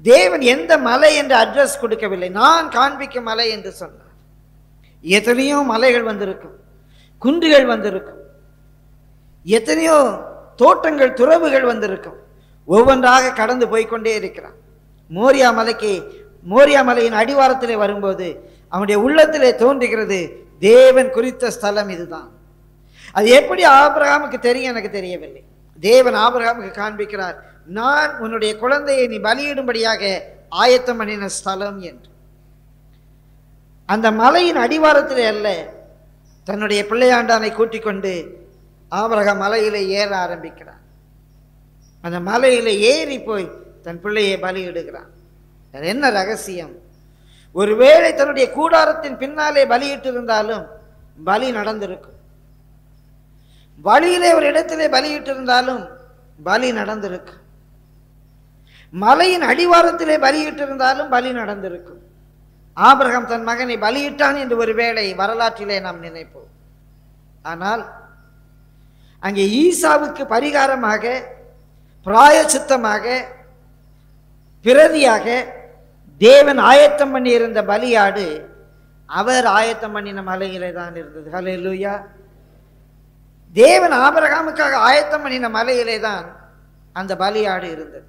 C: தேவன் எந்த மலை என்று அட்ரஸ் கொடுக்கவில்லை, நான் காண்பிக்கும் மலை என்று சொன்னார். எத்தனையோ மலைகள் வந்திருக்கும், குன்றுகள் வந்திருக்கும், எத்தனையோ தோட்டங்கள், துறவுகள் வந்திருக்கும். ஒவ்வொன்றாக கடந்து போய்கொண்டே இருக்கிறான். மோரியா மலையின் அடிவாரத்திலே வரும்போது அவனுடைய உள்ளத்திலே தோன்றுகிறது, தேவன் குறித்த ஸ்தலம் இதுதான். அது எப்படி ஆபிரகாமுக்கு தெரியும் எனக்கு தெரியவில்லை. தேவன் ஆபிரகாமுக்கு காண்பிக்கிறார், நான் உன்னுடைய குழந்தையை நீ பலியிடும்படியாக ஆயத்தம் பண்ணின ஸ்தலம் என்று. அந்த மலையின் அடிவாரத்திலே அல்ல, தன்னுடைய பிள்ளையாண்டானை கூட்டிக் கொண்டு ஆபிரகாம் மலையிலே ஏற ஆரம்பிக்கிறான். அந்த மலையிலே ஏறி போய் தன் பிள்ளையை பலியிடுகிறான். அது என்ன ரகசியம்? ஒருவேளை தன்னுடைய கூடாரத்தின் பின்னாலே பலியிட்டு இருந்தாலும் பலி நடந்திருக்கும். வழியிலே ஒரு இடத்திலே பலியிட்டு இருந்தாலும் பலி நடந்திருக்கும். மலையின் அடிவாரத்திலே பலியிட்டு இருந்தாலும் பலி நடந்திருக்கும். ஆபிரகாம் தன் மகனை பலியிட்டான் என்று ஒருவேளை வரலாற்றிலே நாம் நினைப்போம். ஆனால் அங்கே ஈசாவுக்கு பரிகாரமாக, பிராயச்சித்தமாக, பிரதியாக தேவன் ஆயத்தம் பண்ணி இருந்த பலியாடு அவர் ஆயத்தம் பண்ணின மலையிலே தான் இருந்தது. ஹல்லேலூயா. தேவன் ஆபிரகாமுக்காக ஆயத்தம் பண்ணின மலையிலே தான் அந்த பலியாடு இருந்தது.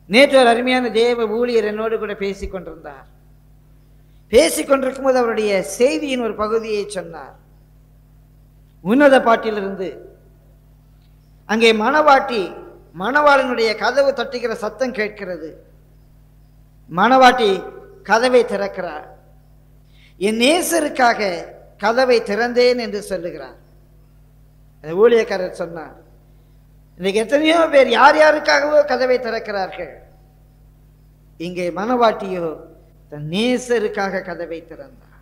C: நேற்று ஒரு அருமையான தேவ ஊழியர் என்னோடு கூட பேசிக் கொண்டிருந்தார். பேசிக்கொண்டிருக்கும் போது அவருடைய செய்தியின் ஒரு பகுதியை சொன்னார். உன்னத பாட்டிலிருந்து அங்கே மணவாளனுடைய கதவு தட்டுகிற சத்தம் கேட்கிறது. மணவாட்டி கதவை திறக்கிறார். என் நேசருக்காக கதவை திறந்தேன் என்று சொல்லுகிறார். அந்த ஊழியக்காரர் சொன்னார், இன்னைக்கு எத்தனையோ பேர் யார் யாருக்காகவோ கதவை திறக்கிறார்கள். இங்கே மணவாட்டியோ தன் நேசருக்காக கதவை திறந்தார்.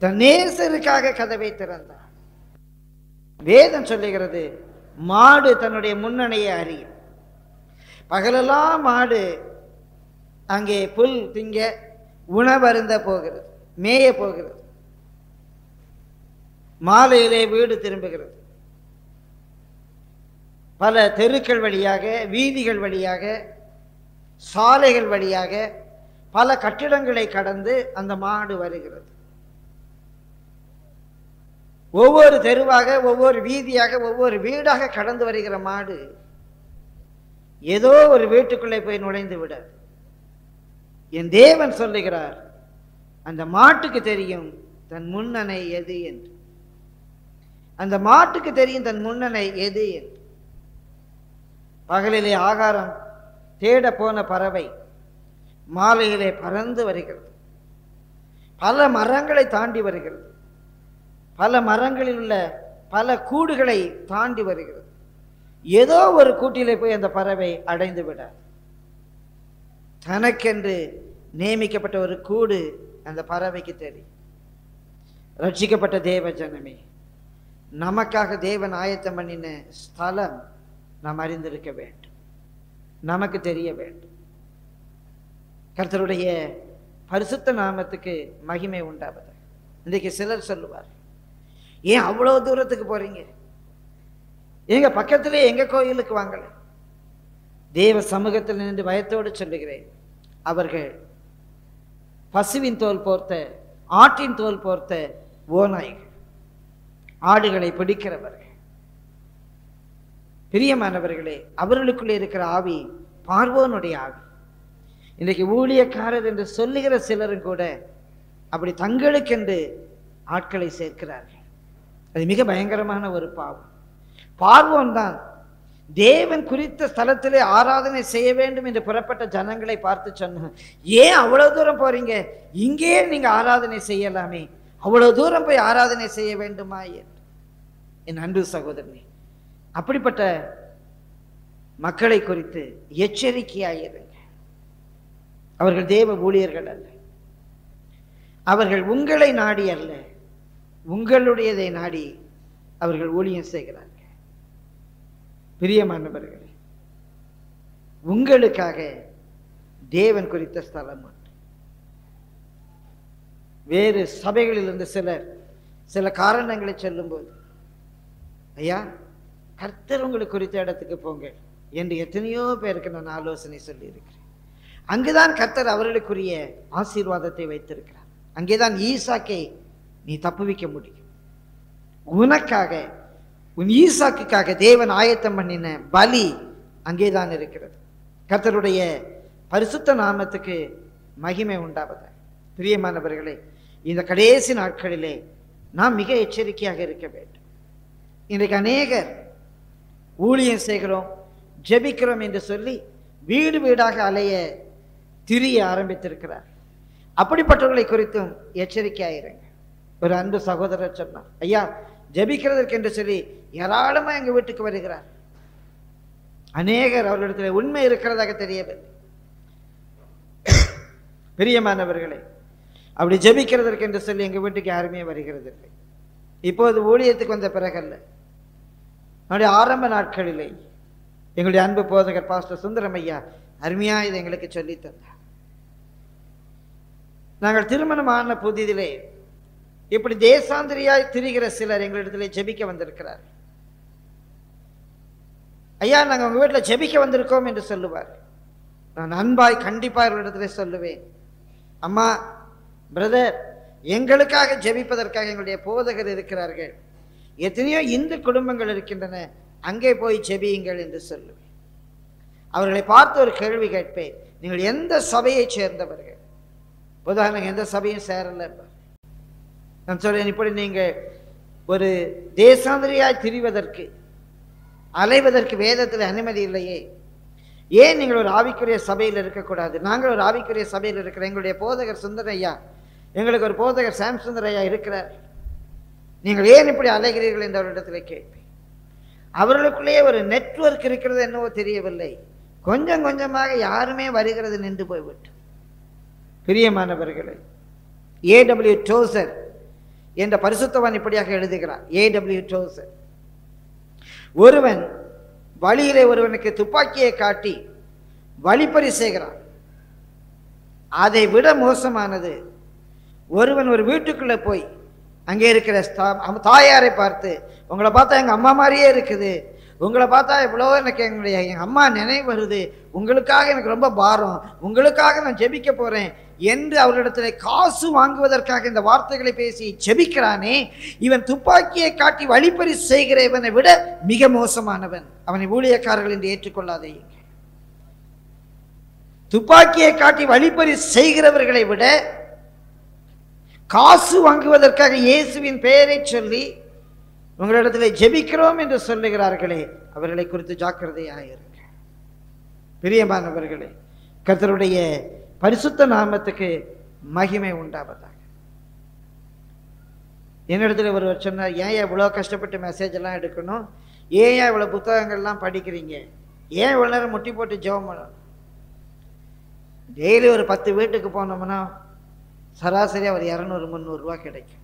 C: தன் நேசருக்காக கதவை திறந்தார். வேதம் சொல்லுகிறது, மாடு தன்னுடைய முன்னணையை அறியும். பகலெல்லாம் மாடு அங்கே புல் திங்க உணவருந்த போகிறது, மேய போகிறது. மாலையிலே வீடு திரும்புகிறது. பல தெருக்கள் வழியாக, வீதிகள் வழியாக, சாலைகள் வழியாக, பல கட்டிடங்களை கடந்து அந்த மாடு வருகிறது. ஒவ்வொரு தெருவாக, ஒவ்வொரு வீதியாக, ஒவ்வொரு வீடாக கடந்து வருகிற மாடு ஏதோ ஒரு வீட்டுக்குள்ளே போய் நுழைந்து விட என் தேவன் சொல்லுகிறார், அந்த மாட்டுக்கு தெரியும் தன் முன்னணை எது என்று. அந்த மாட்டுக்கு தெரியும் தன் முன்னணை எது என்று. பகலிலே ஆகாரம் தேட போன பறவை மாலையிலே பறந்து வருகிறது. பல மரங்களை தாண்டி வருகிறது. பல மரங்களில் உள்ள பல கூடுகளை தாண்டி வருகிறது. ஏதோ ஒரு கூட்டிலே போய் அந்த பறவை அடைந்து விட தனக்கென்று நியமிக்கப்பட்ட ஒரு கூடு அந்த பறவைக்கு தெரியும். ரட்சிக்கப்பட்ட தேவ ஜனமே, நமக்காக தேவன் ஆயத்தம் பண்ணின ஸ்தலம் நாம் அறிந்திருக்க வேண்டும், நமக்கு தெரிய வேண்டும். கர்த்தருடைய பரிசுத்த நாமத்துக்கு மகிமை உண்டாவது. இன்றைக்கு சிலர் சொல்லுவார், ஏன் அவ்வளோ தூரத்துக்கு போறீங்க, எங்க பக்கத்திலே எங்க கோயிலுக்கு வாங்கல. தேவ சமூகத்தில் நின்று பயத்தோடு சொல்லுகிறேன், அவர்கள் பசுவின் தோல் போர்த்த, ஆட்டின் தோல் போர்த்த ஓநாய்கள், ஆடுகளை பிடிக்கிறவர்கள். பிரியமானவர்களே, அவர்களுக்குள்ளே இருக்கிற ஆவி பார்வோனுடைய ஆவி. இன்றைக்கு ஊழியக்காரர் என்று சொல்லுகிற சிலரும் கூட அப்படி தங்களுக்கென்று ஆட்களை சேர்க்கிறார்கள். அது மிக பயங்கரமான ஒரு பாவம். பார்வோன் தான் தேவன் குறித்த ஸ்தலத்திலே ஆராதனை செய்ய வேண்டும் என்று புறப்பட்ட ஜனங்களை பார்த்து சொன்னான், ஏன் அவ்வளவு தூரம் போறீங்க, இங்கேயே நீங்க ஆராதனை செய்யலாமே, அவ்வளவு தூரம் போய் ஆராதனை செய்ய வேண்டுமா என்று. என் அன்பு சகோதரனே, அப்படிப்பட்ட மக்களை குறித்து எச்சரிக்கையாயிருங்க. அவர்கள் தேவ ஊழியர்கள் அல்ல. அவர்கள் உங்களை நாடி அல்ல, உங்களுடையதை நாடி அவர்கள் ஊழியம் செய்கிறார்கள். பிரியமானவர்களே, உங்களுக்காக தேவன் குறித்த ஸ்தலம் உண்டு. வேறு சபைகளில் இருந்து சில காரணங்களை சொல்லும்போது, ஐயா கர்த்தர் உங்களுக்கு குறித்த இடத்துக்கு போங்க என்று எத்தனையோ பேருக்கு நான் ஆலோசனை சொல்லி இருக்கிறேன். அங்குதான் கர்த்தர் அவர்களுக்குரிய ஆசீர்வாதத்தை வைத்திருக்கிறார். அங்கேதான் ஈசாக்கை நீ தப்புவிக்க முடியும். உனக்காக, உன் ஈசாக்குக்காக தேவன் ஆயத்தம் பண்ணின பலி அங்கேதான் இருக்கிறது. கர்த்தருடைய பரிசுத்த நாமத்துக்கு மகிமை உண்டாவது. பிரியமானவர்களே, இந்த கடைசி நாட்களிலே நாம் மிக எச்சரிக்கையாக இருக்க வேண்டும். இன்றைக்கு அநேகர் ஊழியம் செய்கிறோம், ஜெபிக்கிறோம் என்று சொல்லி வீடு வீடாக அலைய திரிய ஆரம்பித்திருக்கிறார். அப்படிப்பட்டவர்களை குறித்தும் எச்சரிக்கையாயிருங்க. ஒரு அன்பு சகோதரர் சொன்னார், ஐயா ஜெபிக்கிறதற்கு என்று சொல்லி ஏராளமா எங்க வீட்டுக்கு வருகிறார். அநேகர் அவர்களிடத்தில் உண்மை இருக்கிறதாக தெரியவில்லை. பிரியமானவர்களே, அப்படி ஜெபிக்கிறதற்கு என்று சொல்லி எங்க வீட்டுக்கு யாருமே வருகிறது இல்லை. இப்போது ஊழியத்துக்கு வந்த பிறகல்ல, நம்முடைய ஆரம்ப நாட்களிலே எங்களுடைய அன்பு போதகர் பாஸ்டர் சுந்தரம் ஐயா அருமையா இதை எங்களுக்கு சொல்லி தந்தார். நாங்கள் திருமணமான புதிதிலே இப்படி தேசாந்திரியாய் திரிகிற சிலர் எங்களிடத்திலே ஜெபிக்க வந்திருக்கிறார். ஐயா நாங்கள் உங்க வீட்டில் ஜெபிக்க வந்திருக்கோம் என்று சொல்லுவார். நான் அன்பாய் கண்டிப்பாக இவரிடத்துல சொல்லுவேன், அம்மா, பிரதர், எங்களுக்காக ஜெபிப்பதற்காக எங்களுடைய போதகர் இருக்கிறார்கள், எத்தனையோ இந்து குடும்பங்கள் இருக்கின்றன, அங்கே போய் ஜெபியுங்கள் என்று சொல்லுவேன். அவர்களை பார்த்து ஒரு கேள்வி கேட்பேன், நீங்கள் எந்த சபையை சேர்ந்தவர்கள்? உதாரணம், எந்த சபையும் சேரல. நான் சொல்றேன், இப்படி நீங்கள் ஒரு தேசாந்திரியாய் திரிவதற்கு அலைவதற்கு வேதத்தில் அனுமதி இல்லையே, ஏன் நீங்கள் ஒரு ஆவிக்குரிய சபையில் இருக்கக்கூடாது? நாங்கள் ஒரு ஆவிக்குரிய சபையில் இருக்கிறோம், எங்களுடைய போதகர் சுந்தரையா, எங்களுக்கு ஒரு போதகர் சாம் சுந்தரையா இருக்கிறார், நீங்கள் ஏன் இப்படி அலைகிறீர்கள் என்று அவரிடத்தில் கேட்பேன். அவர்களுக்குள்ளேயே ஒரு நெட்வொர்க் இருக்கிறது என்னவோ தெரியவில்லை, கொஞ்சம் கொஞ்சமாக யாருமே வருகிறது நின்று போய்விட்டு. பிரியமானவர்களே, A.W. டோசர் என்ற பரிசுத்தவான் இப்படியாக எழுதுகிறார். A.W. டோசர், ஒருவன் வழியிலே ஒருவனுக்கு துப்பாக்கியை காட்டி வழிப்பறி செய்கிறான், அதை விட மோசமானது ஒருவன் ஒரு வீட்டுக்குள்ள போய் அங்கே இருக்கிற தாயாரை பார்த்து, உங்களை பார்த்தா எங்கள் அம்மா மாதிரியே இருக்குது, உங்களை பார்த்தா எவ்வளோ எனக்கு எங்கள் அம்மா நினைவு வருது, உங்களுக்காக எனக்கு ரொம்ப பாரம், உங்களுக்காக நான் ஜெபிக்க போகிறேன் என்று அவரிடத்தில் காசு வாங்குவதற்காக இந்த வார்த்தைகளை பேசி ஜெபிக்கிறானே, இவன் துப்பாக்கியை காட்டி வழிப்பறி செய்கிற இவனை விட மிக மோசமானவன். அவனை ஊழியக்காரர்கள் என்று ஏற்றுக்கொள்ளாதே. துப்பாக்கியை காட்டி வழிப்பறி செய்கிறவர்களை விட காசு வாங்குவதற்காக இயேசுவின் பெயரை சொல்லி உங்களிடத்தில் ஜெபிக்கிறோம் என்று சொல்லுகிறார்களே, அவர்களை குறித்து ஜாக்கிரதையாயிருங்க. பிரியமானவர்களே, கர்த்தருடைய பரிசுத்த நாமத்துக்கு மகிமை உண்டாவதாக. என்னிடத்துல ஒருவர் சொன்னார், ஏன் இவ்வளோ கஷ்டப்பட்டு மெசேஜ் எல்லாம் எடுக்கணும், ஏன் இவ்வளோ புத்தகங்கள்லாம் படிக்கிறீங்க, ஏன் இவ்வளோ நேரம் முட்டி போட்டு ஜெபம் பண்ணணும்? டெய்லி ஒரு 10 வீட்டுக்கு போனோம்னா சராசரியாக ஒரு 200-300 ரூபா கிடைக்கும்.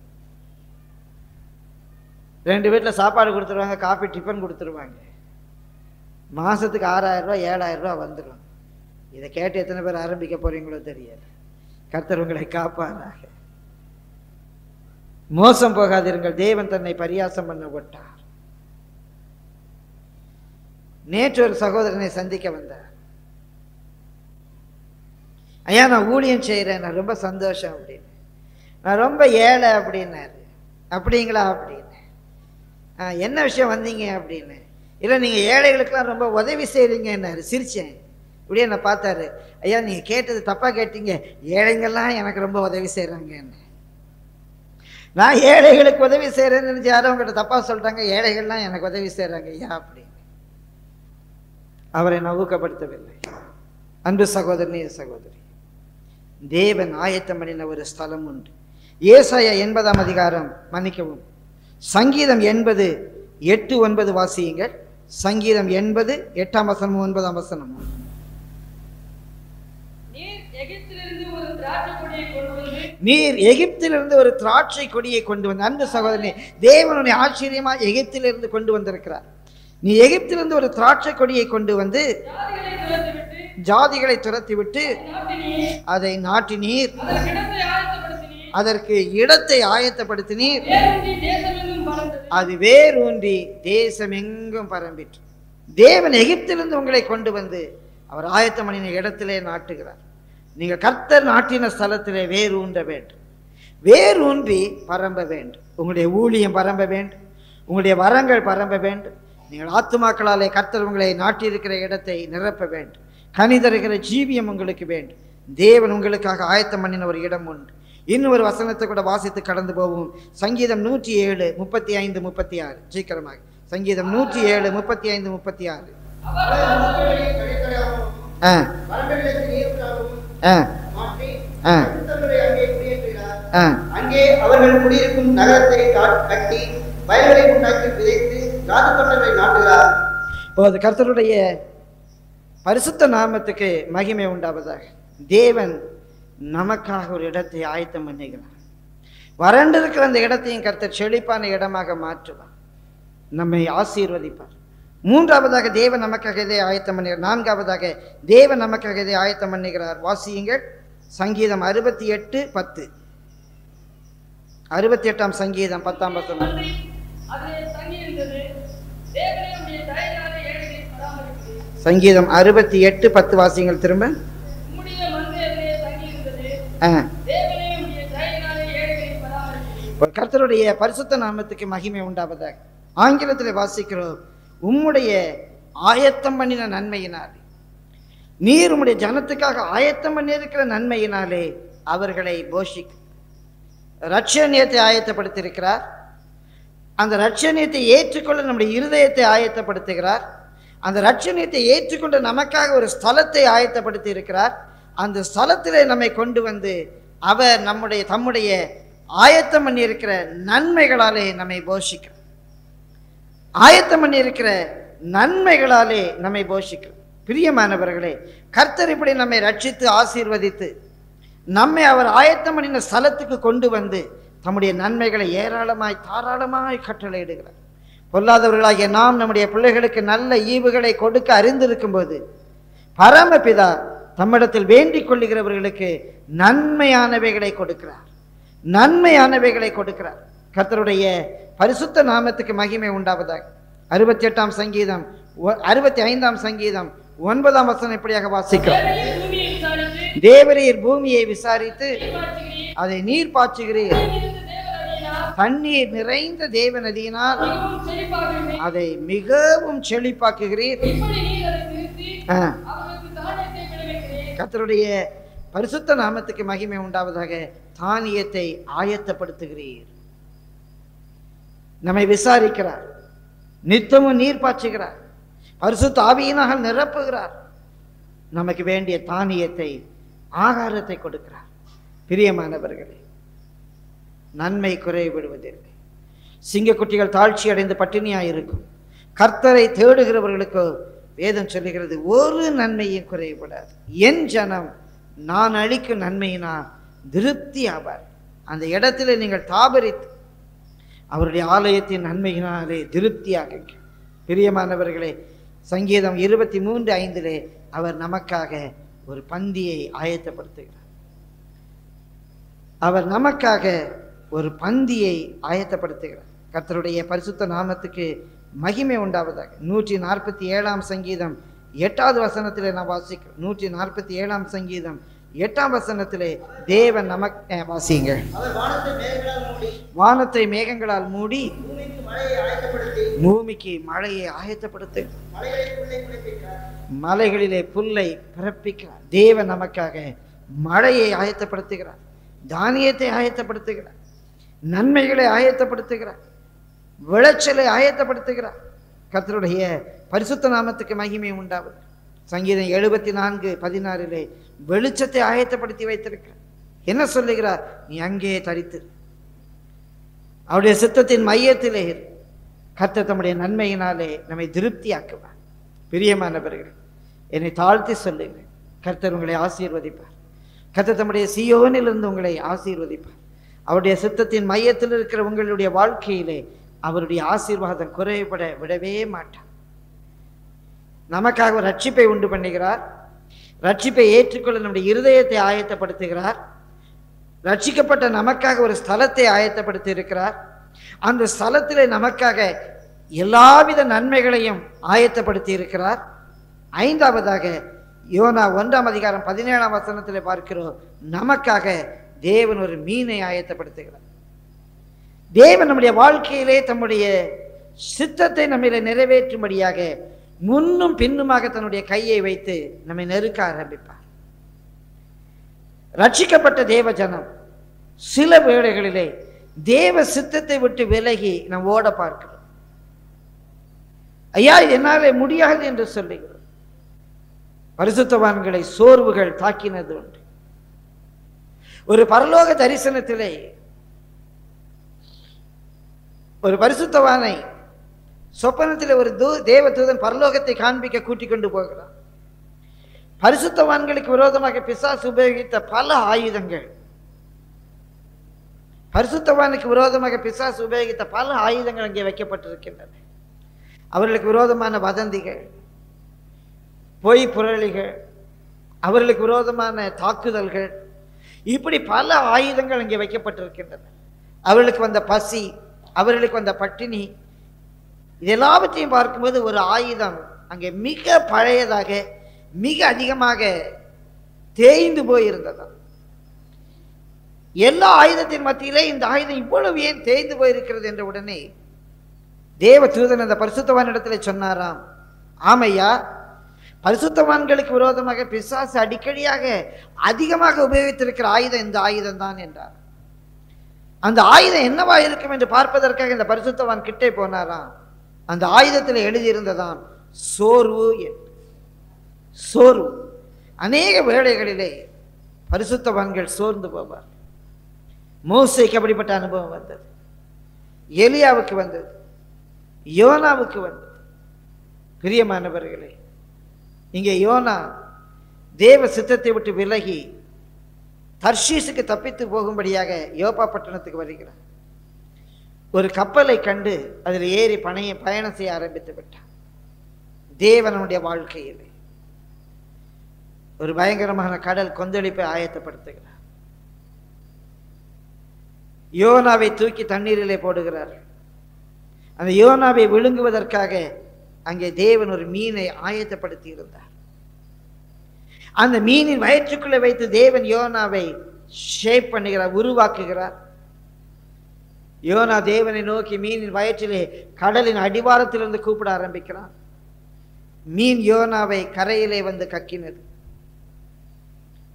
C: 2 வீட்டில் சாப்பாடு கொடுத்துருவாங்க, காஃபி டிஃபன் கொடுத்துருவாங்க, மாதத்துக்கு 6000 ரூபா 7000 ரூபா வந்துடும். இதை கேட்டு எத்தனை பேர் ஆரம்பிக்க போறீங்களோ தெரியாது. கர்த்தர் உங்களை காப்பாராக. மோசம் போகாதிருங்கள், தேவன் தன்னை பரியாசம் பண்ண விட்டார். நேற்று ஒரு சகோதரனை சந்திக்க வந்தார். ஐயா, நான் ஊழியம் செய்கிறேன், நான் ரொம்ப சந்தோஷம் அப்படின்னு, நான் ரொம்ப ஏழை அப்படின்னாரு. அப்படிங்களா அப்படின்னு, என்ன விஷயம் வந்தீங்க அப்படின்னு, இல்லை நீங்கள் ஏழைகளுக்கெல்லாம் ரொம்ப உதவி செய்கிறீங்கன்னாரு. சிரிச்சேன். இப்படியே என்னை பார்த்தாரு, ஐயா நீங்கள் கேட்டது தப்பாக கேட்டீங்க, ஏழைங்கள்லாம் எனக்கு ரொம்ப உதவி செய்கிறாங்கன்னு. நான் ஏழைகளுக்கு உதவி செய்கிறேன்னு நினச்சி யாரும் உங்கள்கிட்ட தப்பாக சொல்கிறாங்க, ஏழைகள்லாம் எனக்கு உதவி செய்கிறாங்க ஐயா அப்படின்னு. அவரை நான் ஊக்கப்படுத்தவில்லை. அன்பு சகோதரனே சகோதரி, தேவன் ஆயத்தம் பண்ணின ஒரு ஸ்தலம் உண்டு. ஏசாயா 80ஆம் அதிகாரம், மன்னிக்கவும், சங்கீதம் 80:8-9 வாசியுங்கள். சங்கீதம் 80 8ஆம் வசனம் 9ஆம் வசனம். நீர் எகிப்திலிருந்து ஒரு திராட்சை கொடியை கொண்டு வந்து, அன்பு சகோதரனே, தேவனுடைய ஆச்சரியமா எகிப்திலிருந்து கொண்டு வந்திருக்கிறார். நீ எகிப்திலிருந்து ஒரு திராட்சை கொடியை கொண்டு வந்து ஜாதிகளை துரத்திவிட்டு அதை நாட்டினீர், அதற்கு இடத்தை ஆயத்தப்படுத்தினீர், அது வேரூன்றி தேசம் எங்கும் பரம்பிற்று. தேவன் எகிப்திலிருந்து உங்களை கொண்டு வந்து அவர் ஆயத்தம் பண்ணின இடத்திலே நாட்டுகிறார். நீங்கள் கர்த்தர் நாட்டின ஸ்தலத்திலே வேரூன்ற வேண்டும், வேரூன்றி பரம்ப வேண்டும். உங்களுடைய ஊழியம் பரம்ப வேண்டும், உங்களுடைய வரங்கள் பரம்ப வேண்டும். நீங்கள் ஆத்துமாக்களாலே கர்த்தர் உங்களை நாட்டியிருக்கிற இடத்தை நிரப்ப வேண்டும். கனி தருகிற ஜீவியம் உங்களுக்கு வேண்டும். தேவன் உங்களுக்காக ஆயத்தம் பண்ணின ஒரு இடம் உண்டு. இன்னும் ஒரு வசனத்தை கூட வாசித்து கடந்து போவோம். சங்கீதம் 107:35-36. சீக்கிரமாக சங்கீதம் 107:35-36.
D: அங்கே அவர்கள் குடியிருக்கும் நகரத்தை கட்டி வயல்களை உண்டாக்கி விதைத்து ராஜதொண்டர்களை நாட்டுகிறார்.
C: இப்போது கர்த்தருடைய பரிசுத்த நாமத்துக்கு மகிமை உண்டாவதாக. தேவன் நமக்காக ஒரு இடத்தை ஆயத்தம் பண்ணுகிறார். வறண்டிருக்கிற அந்த இடத்தையும் கர்த்தர் செழிப்பான இடமாக மாற்றுவார், நம்மை ஆசீர்வதிப்பார். மூன்றாவதாக தேவன் நமக்காக இதை ஆயத்தம் பண்ணுகிறார். நான்காவதாக தேவன் நமக்காக இதை ஆயத்தம் பண்ணுகிறார். வாசியுங்கள். சங்கீதம் 68:10. 68ஆம் சங்கீதம் 10ஆம் வசனம். சங்கீதம் 68:10 வாசிங்கள் திரும்ப. கர்த்தருடைய பரிசுத்த நாமத்துக்கு மகிமை உண்டாவதாக. ஆங்கிலத்தில் வாசிக்கிறோம், உம்முடைய ஆயத்தம் பண்ணின நன்மையினாலே, நீர் உம்முடைய ஜனத்துக்காக ஆயத்தம் பண்ணியிருக்கிற நன்மையினாலே அவர்களை போஷிக்கும். ரட்சணியத்தை ஆயத்தப்படுத்தியிருக்கிறார். அந்த ரட்சணியத்தை ஏற்றுக்கொள்ள நம்முடைய இருதயத்தை ஆயத்தப்படுத்துகிறார். அந்த ரட்சணியத்தை ஏற்றுக்கொண்டு நமக்காக ஒரு ஸ்தலத்தை ஆயத்தப்படுத்தி இருக்கிறார். அந்த ஸ்தலத்திலே நம்மை கொண்டு வந்து அவர் தம்முடைய ஆயத்தம் பண்ணி இருக்கிற நன்மைகளாலே நம்மை போஷிக்கிறார். ஆயத்தம் பண்ணி இருக்கிற நன்மைகளாலே நம்மை போஷிக்கிறார். பிரியமானவர்களே, கர்த்தர் இப்படி நம்மை ரட்சித்து ஆசீர்வதித்து நம்மை அவர் ஆயத்தம் பண்ணின ஸ்தலத்துக்கு கொண்டு வந்து தம்முடைய நன்மைகளை ஏராளமாய் தாராளமாய் கட்டளையிடுகிறார். பொல்லாதவர்களாகிய நாம் நம்முடைய பிள்ளைகளுக்கு நல்ல ஈவுகளை கொடுக்க அறிந்திருக்கும் போது பரமபிதா தம்மிடத்தில் வேண்டிக் கொள்ளுகிறவர்களுக்கு நன்மையானவைகளை கொடுக்கிறார். நன்மையானவைகளை கொடுக்கிறார். கர்த்தருடைய பரிசுத்த நாமத்துக்கு மகிமை உண்டாவதாக. 68ஆம் சங்கீதம் 65ஆம் சங்கீதம் 9ஆம் வசனம் இப்படியாக வாசிக்கிறோம். தேவரீர் பூமியை விசாரித்து அதை நீர் பாய்ச்சுகிறீர், தண்ணீர் நிறைந்த தேவ நதியினால் அதை மிகவும் செழிப்பாக்குகிறீர். கர்த்தருடைய பரிசுத்த நாமத்துக்கு மகிமை உண்டாவதாக. தானியத்தை ஆயத்தப்படுத்துகிறீர். நம்மை விசாரிக்கிறார், நித்தமும் நீர் பாய்ச்சுகிறார், பரிசுத்த ஆவியினால் நிரப்புகிறார், நமக்கு வேண்டிய தானியத்தை ஆகாரத்தை கொடுக்கிறார். பிரியமானவர்களே, நன்மை குறைவிடுவதில்லை. சிங்கக்குட்டிகள் தாழ்ச்சி அடைந்து பட்டினியாயிருக்கும். கர்த்தரை தேடுகிறவர்களுக்கு வேதம் சொல்லுகிறது, ஒரு நன்மையும் குறைவிடாது. என் ஜனம் நான் அளிக்கும் நன்மையினால் திருப்தி ஆவார். அந்த இடத்துல நீங்கள் தாபரித்து அவருடைய ஆலயத்தின் நன்மையினாலே திருப்தியாகுங்க. பிரியமானவர்களே, சங்கீதம் 23:5 அவர் நமக்காக ஒரு பந்தியை ஆயத்தப்படுத்துகிறார். அவர் நமக்காக ஒரு பந்தியை ஆயத்தப்படுத்துகிறார். கர்த்தருடைய பரிசுத்த நாமத்துக்கு மகிமை உண்டாவதாக. 147ஆம் சங்கீதம் 8வது வசனத்திலே நான் வாசிக்கிறோம். 147ஆம் சங்கீதம் 8ஆம் வசனத்திலே தேவன் நமக்கு வாசிங்க. வானத்தை மேகங்களால் மூடி பூமிக்கு மழையை ஆயத்தப்படுத்து, மலைகளிலே புல்லை பிறப்பிக்கிறார். தேவன் நமக்காக மழையை ஆயத்தப்படுத்துகிறார், தானியத்தை ஆயத்தப்படுத்துகிறார், நன்மைகளை ஆயத்தப்படுத்துகிறார், விளைச்சலை ஆயத்தப்படுத்துகிறார். கர்த்தருடைய பரிசுத்த நாமத்துக்கு மகிமை உண்டாவது. சங்கீதம் 74:16 வெளிச்சத்தை ஆயத்தப்படுத்தி வைத்திருக்கிறார். என்ன சொல்லுகிறார்? நீ அங்கே தரித்து அவருடைய சித்தத்தின் மையத்திலே கர்த்தர் தம்முடைய நன்மையினாலே நம்மை திருப்தியாக்குவார். பிரியமானவர்கள், என்னை தாழ்த்தி சொல்லுங்கள், கர்த்தர் உங்களை ஆசீர்வதிப்பார். கர்த்தர் தம்முடைய சீயோனிலிருந்து உங்களை ஆசீர்வதிப்பார். அவருடைய சித்தத்தின் மையத்தில் இருக்கிற உங்களுடைய வாழ்க்கையிலே அவருடைய ஆசீர்வாதம் குறைபட விடவே மாட்டார். நமக்காக ஒரு ரட்சிப்பை உண்டு பண்ணுகிறார். ரட்சிப்பை ஏற்றுக்கொள்ள நம்முடைய இருதயத்தை ஆயத்தப்படுத்துகிறார். ரட்சிக்கப்பட்ட நமக்காக ஒரு ஸ்தலத்தை ஆயத்தப்படுத்தி இருக்கிறார். அந்த ஸ்தலத்திலே நமக்காக எல்லாவித நன்மைகளையும் ஆயத்தப்படுத்தி இருக்கிறார். 5வதாக யோனா 1ஆம் அதிகாரம் 17ஆம் வசனத்திலே பார்க்கிறோம், நமக்காக தேவன் ஒரு மீனை ஆயத்தப்படுத்துகிறார். தேவன் நம்முடைய வாழ்க்கையிலே தம்முடைய சித்தத்தை நம்மிலே நிறைவேற்றும்படியாக முன்னும் பின்னுமாக தன்னுடைய கையை வைத்து நம்மை நெருக்க ஆரம்பிப்பார். ரட்சிக்கப்பட்ட தேவ ஜனம் சில வேளைகளிலே தேவ சித்தத்தை விட்டு விலகி நாம் ஓட பார்க்கிறோம். ஐயா, என்னாலே முடியாது என்று சொல்லுகிறோம். பரிசுத்தவான்களை சோர்வுகள் தாக்கினது உண்டு. ஒரு பரலோக தரிசனத்திலே ஒரு பரிசுத்தவானை சொப்பனத்தில் ஒரு தேவ தூதன் பரலோகத்தை காண்பிக்க கூட்டிக் கொண்டு போகிறார். பரிசுத்தவான்களுக்கு விரோதமாக பிசாசு உபயோகித்த பல ஆயுதங்கள், பரிசுத்தவானுக்கு விரோதமாக பிசாசு உபயோகித்த பல ஆயுதங்கள் அங்கே வைக்கப்பட்டிருக்கின்றன. அவர்களுக்கு விரோதமான வதந்திகள், பொய் புரளிகள், அவர்களுக்கு விரோதமான தாக்குதல்கள், இப்படி பல ஆயுதங்கள் அங்கே வைக்கப்பட்டிருக்கின்றன. அவர்களுக்கு வந்த பசி, அவர்களுக்கு வந்த பட்டினி, இது எல்லாவற்றையும் பார்க்கும்போது ஒரு ஆயுதம் அங்கே மிக பழையதாக மிக அதிகமாக தேய்ந்து போயிருந்ததாம். எல்லா ஆயுதத்தின் மத்தியிலே இந்த ஆயுதம் இவ்வளவு ஏன் தேய்ந்து போயிருக்கிறது என்ற உடனே தேவ தூதன் அந்த பரிசுத்தவானிடத்தில் சொன்னாராம், ஆமையா, பரிசுத்தவான்களுக்கு விரோதமாக பிசாசு அடிக்கடியாக அதிகமாக உபயோகித்திருக்கிற ஆயுதம் இந்த ஆயுதம் தான் என்றார். அந்த ஆயுதம் என்னவா இருக்கும் என்று பார்ப்பதற்காக இந்த பரிசுத்தவான் கிட்டே போனாராம். அந்த ஆயுதத்தில் எழுதியிருந்ததாம் சோர்வு என்று. சோர்வு. அநேக வேளைகளிலே பரிசுத்தவான்கள் சோர்ந்து போவார். மோசேக்கு அப்படிப்பட்ட அனுபவம் வந்தது, எலியாவுக்கு வந்தது, யோனாவுக்கு வந்தது. பிரியமானவர்களே, இங்கே யோனா தேவ சித்தத்தை விட்டு விலகி தர்ஷீசுக்கு தப்பித்து போகும்படியாக யோப்பா பட்டணத்துக்கு வருகிறார். ஒரு கப்பலை கண்டு அதில் ஏறி பயணம் செய்ய ஆரம்பித்து விட்டார். தேவனுடைய வாழ்க்கையிலே ஒரு பயங்கரமான கடல் கொந்தளிப்பை ஆயத்தப்படுத்துகிறார். யோனாவை தூக்கி தண்ணீரிலே போடுகிறார். அந்த யோனாவை விழுங்குவதற்காக அங்கே தேவன் ஒரு மீனை ஆயத்தப்படுத்தி இருந்தார். அந்த மீனின் வயிற்றுக்குள்ளே வைத்து தேவன் யோனாவை ஷேப் பண்ணுகிறார், உருவாக்குகிறார். யோனா தேவனை நோக்கி மீனின் வயிற்றிலே கடலின் அடிவாரத்திலிருந்து கூப்பிட ஆரம்பிக்கிறான். மீன் யோனாவை கரையிலே வந்து கக்கினது.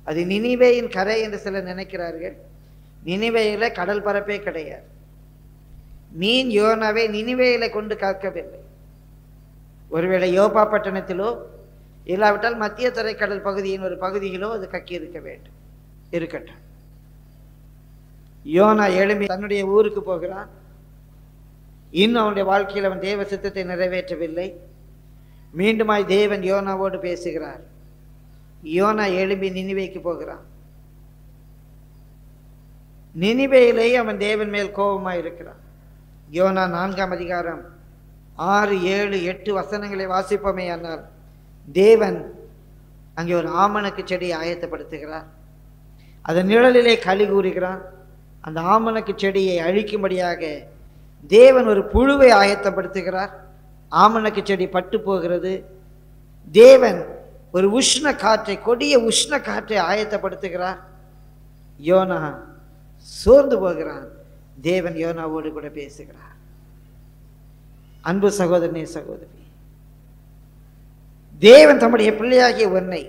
C: அது நினிவேயின் கரை என்று சிலர் நினைக்கிறார்கள். நினிவேயில கடல் பரப்பே கிடையாது. மீன் யோனாவை நினிவேயில கொண்டு கக்கவில்லை. ஒருவேளை யோப்பா பட்டணத்திலோ இல்லாவிட்டால் மத்திய தரைக்கடல் பகுதியின் ஒரு பகுதியிலோ அது கக்கி இருக்க வேண்டும். இருக்கட்டும். யோனா எழும்பி தன்னுடைய ஊருக்கு போகிறான். இன்னும் அவனுடைய வாழ்க்கையில் அவன் தேவ சித்தத்தை நிறைவேற்றவில்லை. மீண்டுமாய் தேவன் யோனாவோடு பேசுகிறார். யோனா எழும்பி நினிவேக்கு போகிறான். நினிவேயிலேயே அவன் தேவன் மேல் கோபமாய் இருக்கிறான். யோனா 4ஆம் அதிகாரம் 6, 7, 8 வசனங்களை வாசிப்போமே. ஆனால் தேவன் அங்கே ஒரு ஆமணக்கு செடியை ஆயத்தப்படுத்துகிறார். அதன் நிழலிலே களி கூறுகிறான். அந்த ஆமணக்கு செடியை அழிக்கும்படியாக தேவன் ஒரு புழுவை ஆயத்தப்படுத்துகிறார். ஆமணக்கு செடி பட்டு போகிறது. தேவன் ஒரு உஷ்ண காற்றை, கொடிய உஷ்ண காற்றை ஆயத்தப்படுத்துகிறார். யோனா சோர்ந்து போகிறான். தேவன் யோனாவோடு கூட பேசுகிறார். அன்பு சகோதரனே, சகோதரி, தேவன் தம்முடைய பிள்ளையாகிய உன்னை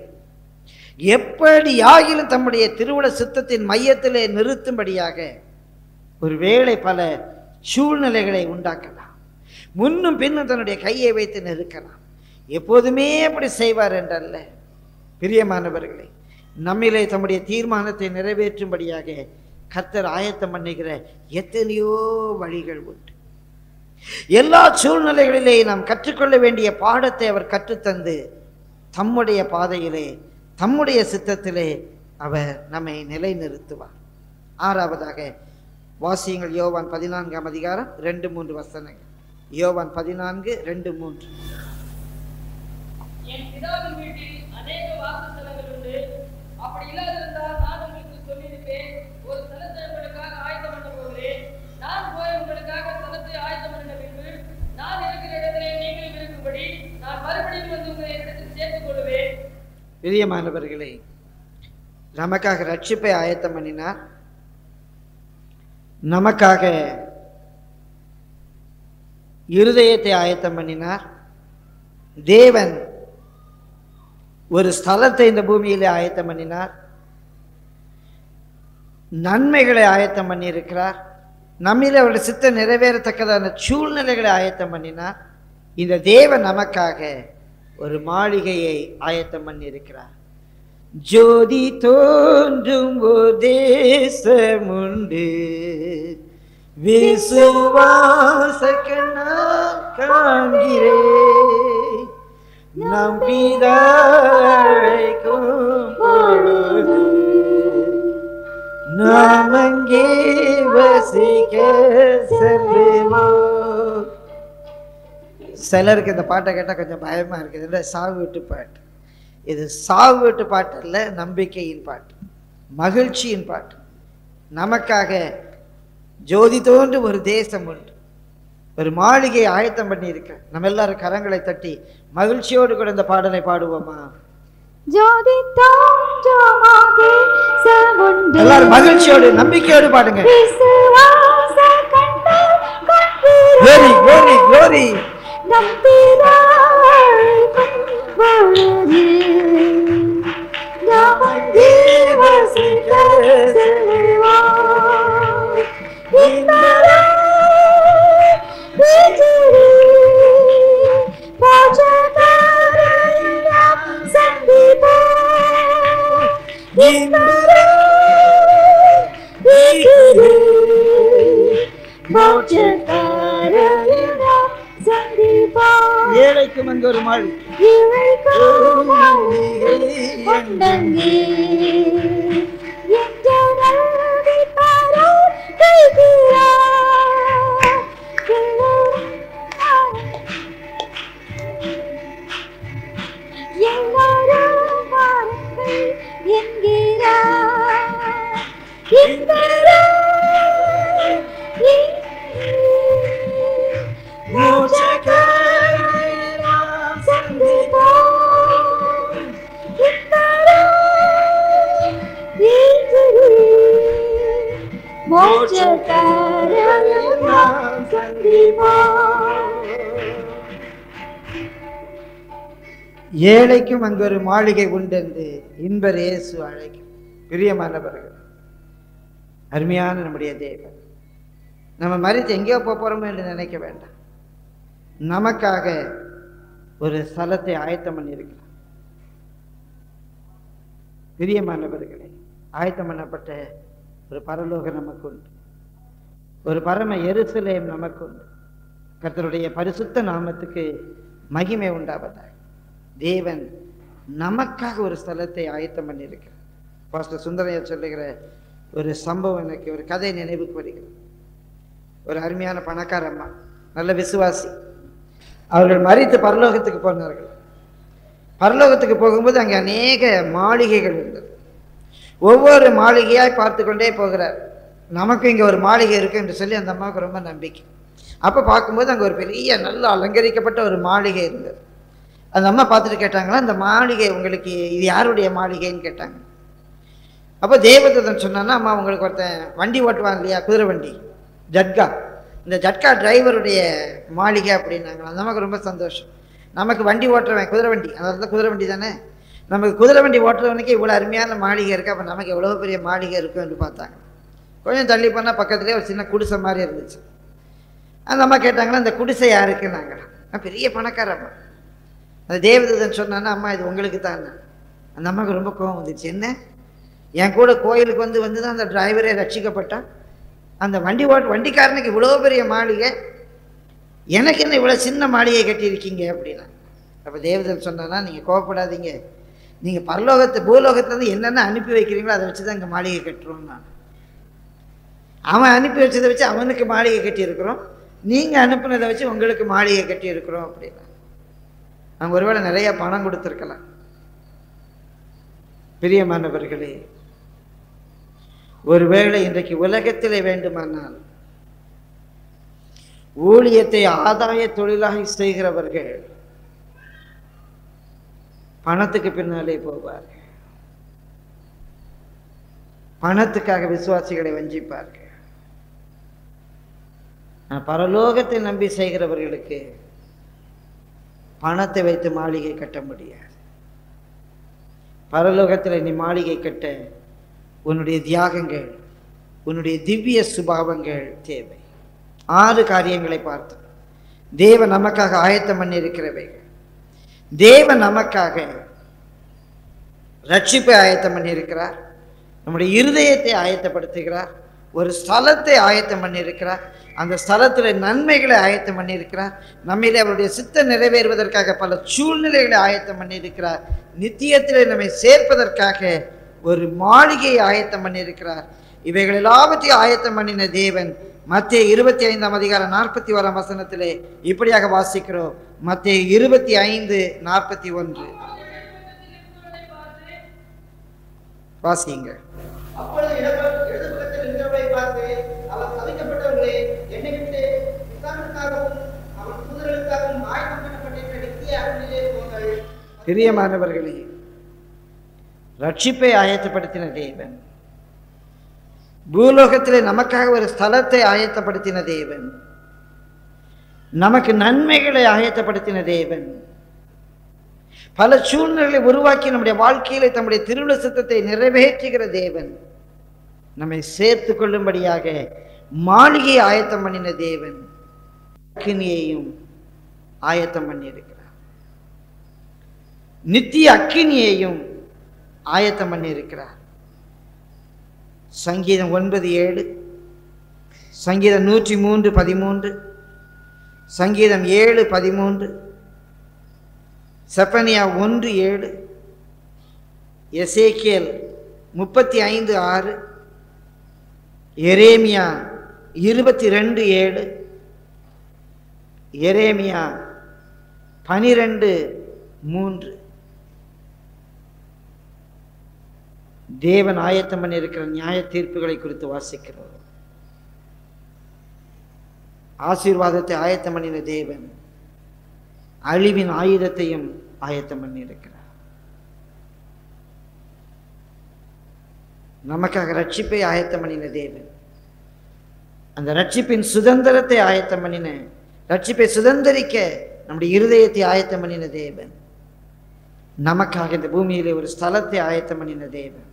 C: எப்படியாகிலும் தம்முடைய திருவுள சித்தத்தின் மையத்திலே நிறுத்தும்படியாக ஒருவேளை பல சூழ்நிலைகளை உண்டாக்கலாம். முன்னும் பின்னும் தன்னுடைய கையை வைத்து நிறுக்கலாம். எப்போதுமே அப்படி செய்வார் என்றல்ல. பிரியமானவர்களே, நம்மிலே தம்முடைய தீர்மானத்தை நிறைவேற்றும்படியாக கர்த்தர் ஆயத்தம் பண்ணுகிற எத்தனையோ வழிகள் உண்டு. எல்லா சூழ்நிலைகளிலே நாம் கற்றுக்கொள்ள வேண்டிய பாடத்தை அவர் கற்றுத்தந்து தம்முடைய பாதையிலே, தம்முடைய சித்தத்திலே அவர் நம்மை நிலைநிறுத்துவார். 6வதாக வாசியுங்கள். யோவான் 14ஆம் அதிகாரம் 2-3 வசனங்கள். யோவான் 14, 2, 3.
E: என் பிதாவின் வீட்டில் அநேக வாசஸ்தலங்கள் உண்டு. அப்படி இல்லாதிருந்தால் நான் உங்களுக்கு சொல்லியிருப்பேன். ஒரு ஸ்தலத்தை உங்களுக்காக ஆயத்தம் பண்ண போகிறேன். நான் போய் உங்களுக்காக ஸ்தலத்தை ஆயத்தம் பண்ண பின்பு நான் இருக்கிற இடத்திலே நீங்களும் இருக்கும்படி நான் மறுபடியும் வந்து உங்களை இடத்தில் சேர்த்துக் கொள்வேன்.
C: பிரியமானவர்களே, நமக்காக ரட்சிப்பை ஆயத்தம் பண்ணினார். நமக்காக இருதயத்தை ஆயத்தம் பண்ணினார். தேவன் ஒரு ஸ்தலத்தை இந்த பூமியிலே ஆயத்தம் பண்ணினார். நன்மைகளை ஆயத்தம் பண்ணி இருக்கிறார். நம்மில் அவருடைய சித்தம் நிறைவேறத்தக்கதான சூழ்நிலைகளை ஆயத்தம் பண்ணினார். இந்த தேவன் நமக்காக ஒரு மாளிகையை ஆயத்தம் பண்ணி இருக்கிறார். ஜோதி தோன்றும் ஒரு தேசம் உண்டு, விசுவாச கண்ணால் காண்கிறேன். நம் பிதாழைக்கும் பொழுது நாம் அங்கே வசிக்க செல்லுவோம். சிலருக்கு இந்த பாட்டை கேட்டால் கொஞ்சம் பயமா இருக்குது. இல்லை, சாவு வீட்டு பாட்டு. இது சாவு வீட்டு பாட்டு அல்ல, நம்பிக்கையின் பாட்டு, மகிழ்ச்சியின் பாட்டு. நமக்காக ஜோதி தோன்று ஒரு தேசம் உண்டு. ஒரு மாளிகையை ஆயத்தம் பண்ணி இருக்க. நம்ம எல்லாரும் கரங்களை தட்டி மகிழ்ச்சியோடு கூட இந்த பாடலை பாடுவோமா?
A: ஜோதி தோன்றமாக சமுண்டே
C: எல்லாரும் மகிழ்ச்சியோடு நம்பிக்கையோடு பாடுங்க.
A: விசுவாச கண்கள்
C: glory glory glory
A: நம்பினாய் கண்பொழுது நாமங்கே வசிக்க செல்வாய் இந்தரே விஜரி பாஜகாரையாம் சந்திப்போம் இந்தரே விஜரி பாஜகாரையாம் சந்திப்போம்
C: ஏழைக்கும் அங்கு ஒரு மாளிகை
A: இவைக்கும் மாளிகை கொண்டங்கே என்ற நல்வி பாரோ கைகிறார் எல்லாரும் வாருங்கள் என்கிறார்
C: ஏழைக்கும் அங்கு ஒரு மாளிகை உண்டென்று இன்பர் இயேசு அழைக்கும். பிரியமானவர்கள், அருமையான நம்முடைய தேவன் நம்ம மறித்து எங்கேயோ போறோமோ என்று நினைக்க வேண்டாம். நமக்காக ஒரு ஸ்தலத்தை ஆயத்தம் பண்ணியிருக்கிறார். பிரியமானவர்களே, ஆயத்தம் பண்ணப்பட்ட ஒரு பரலோகம் நமக்கு உண்டு, ஒரு பரம எருசலேம் நமக்கு உண்டு. கர்த்தருடைய பரிசுத்த நாமத்துக்கு மகிமை உண்டாவதாக. தேவன் நமக்காக ஒரு ஸ்தலத்தை ஆயத்தம் பண்ணியிருக்கிறார். பாஸ்டர் சுந்தரையர் சொல்லுகிற ஒரு சம்பவம் எனக்கு ஒரு கதை நினைவுக்கு வருகிறது. ஒரு அருமையான பணக்கார அம்மா, நல்ல விசுவாசி. அவர்கள் மரித்து பரலோகத்துக்கு போனார்கள். பரலோகத்துக்கு போகும்போது அங்கே அநேக மாளிகைகள் இருந்தது. ஒவ்வொரு மாளிகையாய் பார்த்து கொண்டே போகிறார். நமக்கு இங்கே ஒரு மாளிகை இருக்கு என்று சொல்லி அந்த அம்மாவுக்கு ரொம்ப நம்பிக்கை. அப்போ பார்க்கும்போது அங்கே ஒரு பெரிய நல்ல அலங்கரிக்கப்பட்ட ஒரு மாளிகை இருந்தது. அந்த அம்மா பார்த்துட்டு கேட்டாங்களா, இந்த மாளிகை உங்களுக்கு இது யாருடைய மாளிகைன்னு கேட்டாங்க. அப்போ தேவதூதன் சொன்னான்னா, அம்மா உங்களுக்கு ஒருத்தன் வண்டி ஓட்டுவாங்க இல்லையா, குதிரை வண்டி, ஜட்கா, இந்த ஜட்கா டிரைவருடைய மாளிகை அப்படின்னாங்க. அந்த அம்மாவுக்கு ரொம்ப சந்தோஷம். நமக்கு வண்டி ஓட்டுறவன் குதிரை வண்டி, அதாவது தான் குதிரை வண்டி தானே, நமக்கு குதிரை வண்டி ஓட்டுறவனுக்கு இவ்வளோ அருமையான மாளிகை இருக்குது, அப்போ நமக்கு எவ்வளோ பெரிய மாளிகை இருக்கும் என்று பார்த்தாங்க. கொஞ்சம் தள்ளி போனால் பக்கத்துலேயே ஒரு சின்ன குடிசை மாதிரி இருந்துச்சு. அந்த அம்மா கேட்டாங்களா, இந்த குடிசை யாருக்குன்னாங்களா? பெரிய பணக்கார அம்மா. அந்த தேவதூதன் சொன்னான்னா, அம்மா இது உங்களுக்கு தான். அந்த அம்மாவுக்கு ரொம்ப கோவம் வந்துச்சு. என்ன, என் கூட கோயிலுக்கு வந்து தான் அந்த டிரைவரே ரட்சிக்கப்பட்டான், அந்த வண்டிக்காரனுக்கு இவ்வளோ பெரிய மாளிகை, எனக்கு என்ன இவ்வளோ சின்ன மாளிகை கட்டியிருக்கீங்க அப்படின்னா. அப்போ தேவதூதன் சொன்னான்னா, நீங்கள் கோவப்படாதீங்க, நீங்கள் பூலோகத்துலேருந்து என்னென்ன அனுப்பி வைக்கிறீங்களோ அதை வச்சு தான் இங்கே மாளிகை கட்டுறோம். நான் அவன் அனுப்பி வச்சதை வச்சு அவனுக்கு மாளிகை கட்டியிருக்கிறோம், நீங்கள் அனுப்புனதை வச்சு உங்களுக்கு மாளிகை கட்டியிருக்கிறோம் அப்படின்னா. அவங்க ஒருவேளை நிறைய பணம் கொடுத்துருக்கலாம். பிரியமானவர்களே, ஒருவேளை இன்றைக்கு உலகத்திலே வேண்டுமானால் ஊழியத்தை ஆதாய தொழிலாக செய்கிறவர்கள் பணத்துக்கு பின்னாலே போவார்கள், பணத்துக்காக விசுவாசிகளை வஞ்சிப்பார்கள். பரலோகத்தை நம்பி செய்கிறவர்களுக்கு பணத்தை வைத்து மாளிகை கட்ட முடியாது. பரலோகத்தில் நீ மாளிகை கட்ட உன்னுடைய தியாகங்கள், உன்னுடைய திவ்ய சுபாவங்கள் தேவை. 6 காரியங்களை பார்த்தோம். தேவன் நமக்காக ஆயத்தம் பண்ணி இருக்கிறவைகள். தேவன் நமக்காக ரட்சிப்பை ஆயத்தம் பண்ணி இருக்கிறார், நம்முடைய இருதயத்தை ஆயத்தப்படுத்துகிறார், ஒரு ஸ்தலத்தை ஆயத்தம் பண்ணியிருக்கிறார், அந்த ஸ்தலத்தில் நன்மைகளை ஆயத்தம் பண்ணியிருக்கிறார், நம்மிலே அவருடைய சித்தம் நிறைவேறுவதற்காக பல சூழ்நிலைகளை ஆயத்தம் பண்ணியிருக்கிறார், நித்தியத்திலே நம்மை சேர்ப்பதற்காக ஒரு மாளிகையை ஆயத்தம் பண்ணியிருக்கிறார். இவைகள் எல்லாவற்றையும் ஆயத்தம் பண்ணின தேவன் மத்தேயு 25:41 இப்படியாக வாசிக்கிறோம். மத்தேயு 25:41 வாசிங்க.
D: அப்பொழுது இடது பக்கத்தில் நின்றவரை பார்த்து, அவர் சபிக்கப்பட்டவர்களே, என்னை விட்டு பிசாசுக்காகவும்
C: பிரியமானவர்களே, ரட்சிப்பை ஆயத்தப்படுத்தின தேவன், பூலோகத்திலே நமக்காக ஒரு ஸ்தலத்தை ஆயத்தப்படுத்தின தேவன், நமக்கு நன்மைகளை ஆயத்தப்படுத்தின தேவன், பல சூழ்நிலைகளை உருவாக்கி நம்முடைய வாழ்க்கையிலே தம்முடைய திருவுள சித்தத்தை நிறைவேற்றுகிற தேவன், நம்மை சேர்த்து கொள்ளும்படியாக மாளிகையை ஆயத்தம் பண்ணின தேவன், அக்கினியையும் ஆயத்தம் பண்ணியிருக்கிறார். நித்திய அக்கினியையும் ஆயத்தம் பண்ணியிருக்கிறார். சங்கீதம் 9:7, சங்கீதம் 103:13, சங்கீதம் 7:13, செப்பனியா 1:7, எசேக்கியேல் 35:6, எரேமியா 22:7, எரேமியா 12:3. தேவன் ஆயத்தம் பண்ணியிருக்கிற நியாய தீர்ப்புகளை குறித்து வாசிக்கிறோம். ஆசீர்வாதத்தை ஆயத்தம் பண்ணின தேவன் அழிவின் ஆயுதத்தையும் ஆயத்தம் பண்ணியிருக்கிறார். நமக்காக ரட்சிப்பை ஆயத்தம் பண்ணின தேவன், அந்த ரட்சிப்பின் சுதந்திரத்தை ஆயத்தம் பண்ணின, ரட்சிப்பை சுதந்திரிக்க நம்முடைய இருதயத்தை ஆயத்தம் பண்ணின தேவன், நமக்காக இந்த பூமியிலே ஒரு ஸ்தலத்தை ஆயத்தம் பண்ணின தேவன்,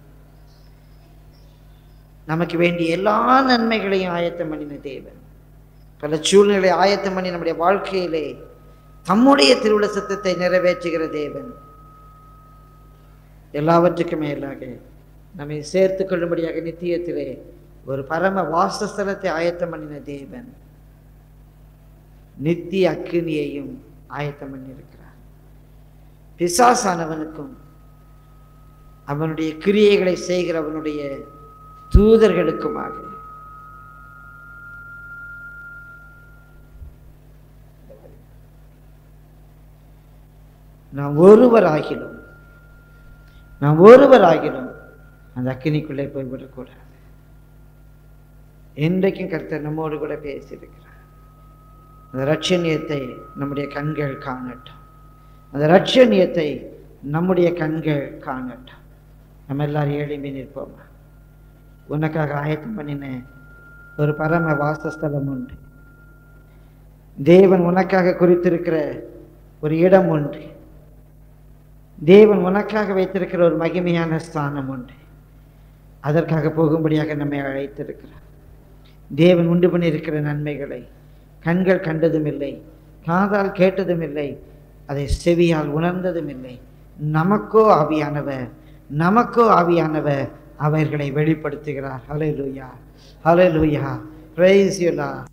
C: நமக்கு வேண்டிய எல்லா நன்மைகளையும் ஆயத்தம் பண்ணின தேவன், பல சூழ்நிலை ஆயத்தம் பண்ணி நம்முடைய வாழ்க்கையிலே தம்முடைய திருவுள சித்தத்தை நிறைவேற்றுகிற தேவன், எல்லாவற்றுக்கும் மேலாக நம்மை சேர்த்து கொள்ளும்படியாக நித்தியத்திலே ஒரு பரம வாசஸ்தலத்தை ஆயத்தம் பண்ணின தேவன், நித்திய அக்கினியையும் ஆயத்தம் பண்ணியிருக்கிறார். பிசாசானவனுக்கும் அவனுடைய கிரியைகளை செய்கிற அவனுடைய தூதர்களுக்குமாக நாம் ஒருவராகிலும் அந்த அக்கினிக்குள்ளே போய்விடக்கூடாது. இன்றைக்கும் கர்த்தர் நம்மோடு கூட பேசியிருக்கிறார். அந்த ரட்சணியத்தை நம்முடைய கண்கள் காணட்டும், அந்த ரட்சணியத்தை நம்முடைய கண்கள் காணட்டும். நம்ம எல்லாரும் எழும்பி நிற்போமா? உனக்காக ஆயத்தம் பண்ணின ஒரு பரம வாசஸ்தலம் உண்டு. தேவன் உனக்காக குறித்திருக்கிற ஒரு இடம் உண்டு. தேவன் உனக்காக வைத்திருக்கிற ஒரு மகிமையான ஸ்தானம் உண்டு. அதற்காக போகும்படியாக நம்மை அழைத்திருக்கிறார். தேவன் உண்டு பண்ணியிருக்கிற நன்மைகளை கண்கள் கண்டதும் இல்லை, காதால் கேட்டதும் இல்லை, அதை செவியால் உணர்ந்ததும் இல்லை. நமக்கோ ஆவியானவர் அவர்களை வெளிப்படுத்துகிறார். ஹல்லேலூயா, ஹல்லேலூயா, பிரைஸ் யூ லார்ட்.